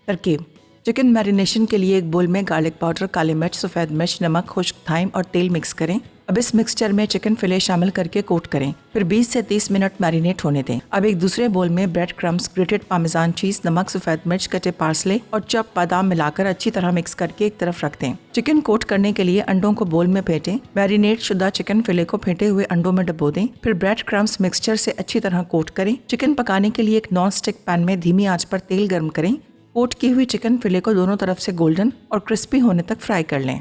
तरकीब: चिकन मैरिनेशन के लिए एक बोल में गार्लिक पाउडर, काली मिर्च, सफ़ेद मिर्च, नमक, खुश्क थाइम और तेल मिक्स करें। अब इस मिक्सचर में चिकन फिले शामिल करके कोट करें, फिर 20 से 30 मिनट मैरिनेट होने दें। अब एक दूसरे बोल में ब्रेड क्रम्स, ग्रेटेड पामेजान चीज, नमक, सफ़ेद मिर्च, कटे पार्सले और चॉप बादाम मिलाकर अच्छी तरह मिक्स करके एक तरफ रख दें। चिकन कोट करने के लिए अंडों को बोल में फेंटें। मैरिनेट शुदा चिकन फिले को फेंटे हुए अंडों में डुबो दें, फिर ब्रेड क्रम्स मिक्सचर से अच्छी तरह कोट करें। चिकन पकाने के लिए एक नॉन स्टिक पैन में धीमी आंच पर तेल गर्म करें। कोट की हुई चिकन फिले को दोनों तरफ से गोल्डन और क्रिस्पी होने तक फ्राई कर लें।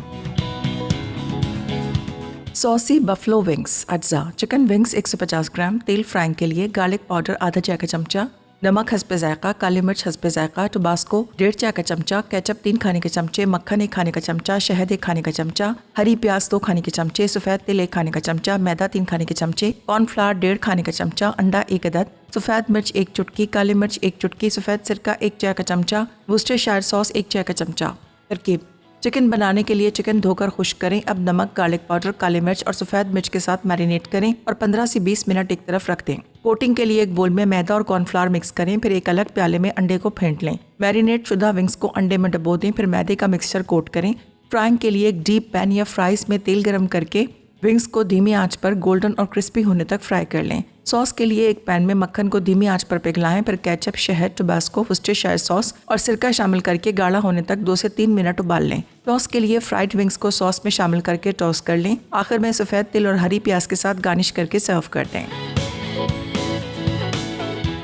सॉसी बफलो विंग्स अज्जा चिकन विंग्स 150 ग्राम, तेल फ्राइंग के लिए गार्लिक पाउडर आधा चाय का चमचा, नमक हस्बे जायका, काली मिर्च हस्बे जायका, टबास्को 1.5 चाय का चमचा, केचप 3 खाने के चमचे, मक्खन 1 खाने का चमचा, शहद 1 खाने का चमचा, हरी प्याज 2 खाने के चमचे, सफ़ेद तिल 1 खाने का चमचा, मैदा 3 खाने के चमचे, कॉर्नफ्लावर 1.5 खाने का चमचा, अंडा 1 अदद, सफ़ेद मिर्च 1 चुटकी, काली मिर्च 1 चुटकी, सफ़ेद सिरका 1 चाय का चमचा, वुस्टरशायर सॉस 1 चाय का चमचा। तरकीब: चिकन बनाने के लिए चिकन धोकर खुश्क करें। अब नमक, गार्लिक पाउडर, काली मिर्च और सफ़ेद मिर्च के साथ मैरिनेट करें और 15 से 20 मिनट एक तरफ रख दें। कोटिंग के लिए एक बोल में मैदा और कॉर्नफ्लावर मिक्स करें, फिर एक अलग प्याले में अंडे को फेंट लें। मैरिनेट शुदा विंग्स को अंडे में डबो दें, फिर मैदे का मिक्सचर कोट करें। फ्राइंग के लिए एक डीप पैन या फ्राइज में तेल गरम करके विंग्स को धीमी आंच पर गोल्डन और क्रिस्पी होने तक फ्राई कर लें। सॉस के लिए एक पैन में मक्खन को धीमी आंच पर पिघलाएं, फिर केचप, शहद, टबास्को, वर्सेस्टायरशायर सॉस और सिरका शामिल करके गाढ़ा होने तक 2 से 3 मिनट उबाल लें। टॉस के लिए फ्राइड विंग्स को सॉस में शामिल करके टॉस कर लें। आखिर में सफ़ेद तिल और हरी प्याज के साथ गार्निश करके सर्व कर दें।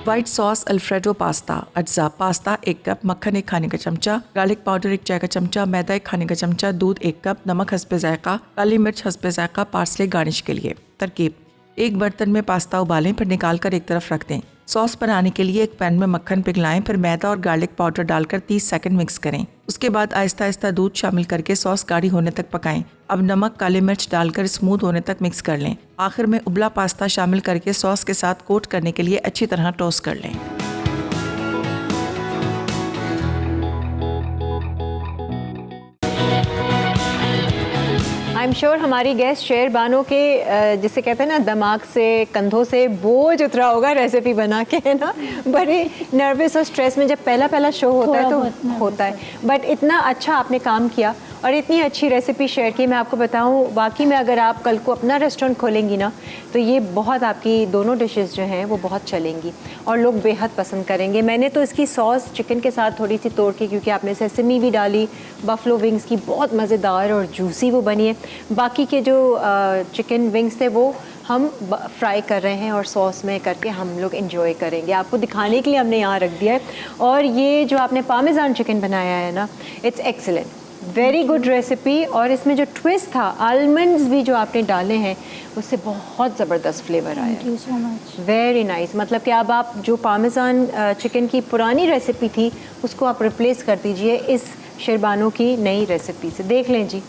White sauce alfredo pasta. अज्जा: पास्ता 1 कप, मक्खन 1 खाने का चमचा, गार्लिक पाउडर 1 चाय का चमचा, मैदा 1 खाने का चमचा, दूध 1 कप, नमक हस्बे जायका, काली मिर्च हस्बे जायका, पार्सले गार्निश के लिए। तरकीब: एक बर्तन में पास्ता उबालें, फिर निकालकर एक तरफ रख दें। सॉस बनाने के लिए एक पैन में मक्खन पिघलाएं, फिर मैदा और गार्लिक पाउडर डालकर 30 सेकंड मिक्स करें। उसके बाद आहिस्ता आहिस्ता दूध शामिल करके सॉस गाढ़ी होने तक पकाएं। अब नमक, काली मिर्च डालकर स्मूथ होने तक मिक्स कर लें। आखिर में उबला पास्ता शामिल करके सॉस के साथ कोट करने के लिए अच्छी तरह टोस्ट कर लें। आई एम श्योर हमारी गेस्ट शेरबानो के जिसे कहते हैं ना दिमाग से, कंधों से बोझ उतरा होगा रेसिपी बना के, है ना। बड़े नर्वस और स्ट्रेस में जब पहला शो होता है तो होता है, बट इतना अच्छा आपने काम किया और इतनी अच्छी रेसिपी शेयर की। मैं आपको बताऊं, वाकई में अगर आप कल को अपना रेस्टोरेंट खोलेंगी ना तो ये बहुत, आपकी दोनों डिशेस जो हैं वो बहुत चलेंगी और लोग बेहद पसंद करेंगे। मैंने तो इसकी सॉस चिकन के साथ थोड़ी सी तोड़ के, क्योंकि आपने सेसमी भी डाली, बफलो विंग्स की बहुत मज़ेदार और जूसी वो बनी है। बाकी के जो चिकन विंग्स थे वो हम फ्राई कर रहे हैं और सॉस में करके हम लोग एंजॉय करेंगे। आपको दिखाने के लिए हमने यहाँ रख दिया है। और ये जो आपने पामेज़ान चिकन बनाया है ना, it's excellent, very good recipe. और इसमें जो ट्विस्ट था, आलमंड्स भी जो आपने डाले हैं, उससे बहुत ज़बरदस्त फ्लेवर आया। Thank you so much. Very nice. मतलब कि अब आप जो पामेज़ान चिकन की पुरानी रेसिपी थी उसको आप रिप्लेस कर दीजिए इस शेरबानो की नई रेसिपी से। देख लें जी,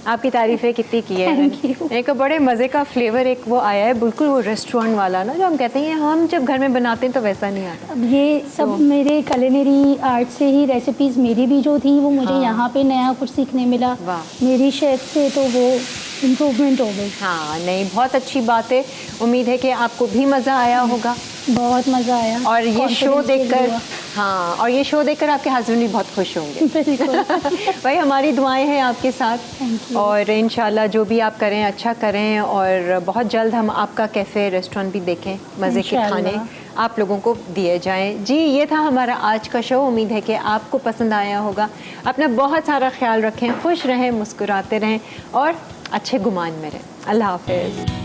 आपकी तारीफ़ें कितनी की है। एक बड़े मज़े का फ्लेवर एक वो आया है, बिल्कुल वो रेस्टोरेंट वाला ना, जो हम कहते हैं हम जब घर में बनाते हैं तो वैसा नहीं आता। अब ये सब मेरे कुलिनरी आर्ट से ही, रेसिपीज़ मेरी भी जो थी वो मुझे यहाँ पे नया कुछ सीखने मिला। मेरी शेफ से तो वो इम्प्रूवमेंट हो गई। हाँ, नहीं, बहुत अच्छी बात है। उम्मीद है कि आपको भी मज़ा आया होगा। बहुत मज़ा आया। और ये शो देखकर, हाँ, और ये शो देखकर आपके हस्बैंड भी बहुत खुश होंगे। भाई हमारी दुआएं हैं आपके साथ और इंशाल्लाह जो भी आप करें अच्छा करें और बहुत जल्द हम आपका कैफ़े रेस्टोरेंट भी देखें, मज़े के खाने आप लोगों को दिए जाएं। जी, ये था हमारा आज का शो। उम्मीद है कि आपको पसंद आया होगा। अपना बहुत सारा ख्याल रखें, खुश रहें, मुस्कुराते रहें और अच्छे गुमान में रहें। अल्लाह हाफ़िज़।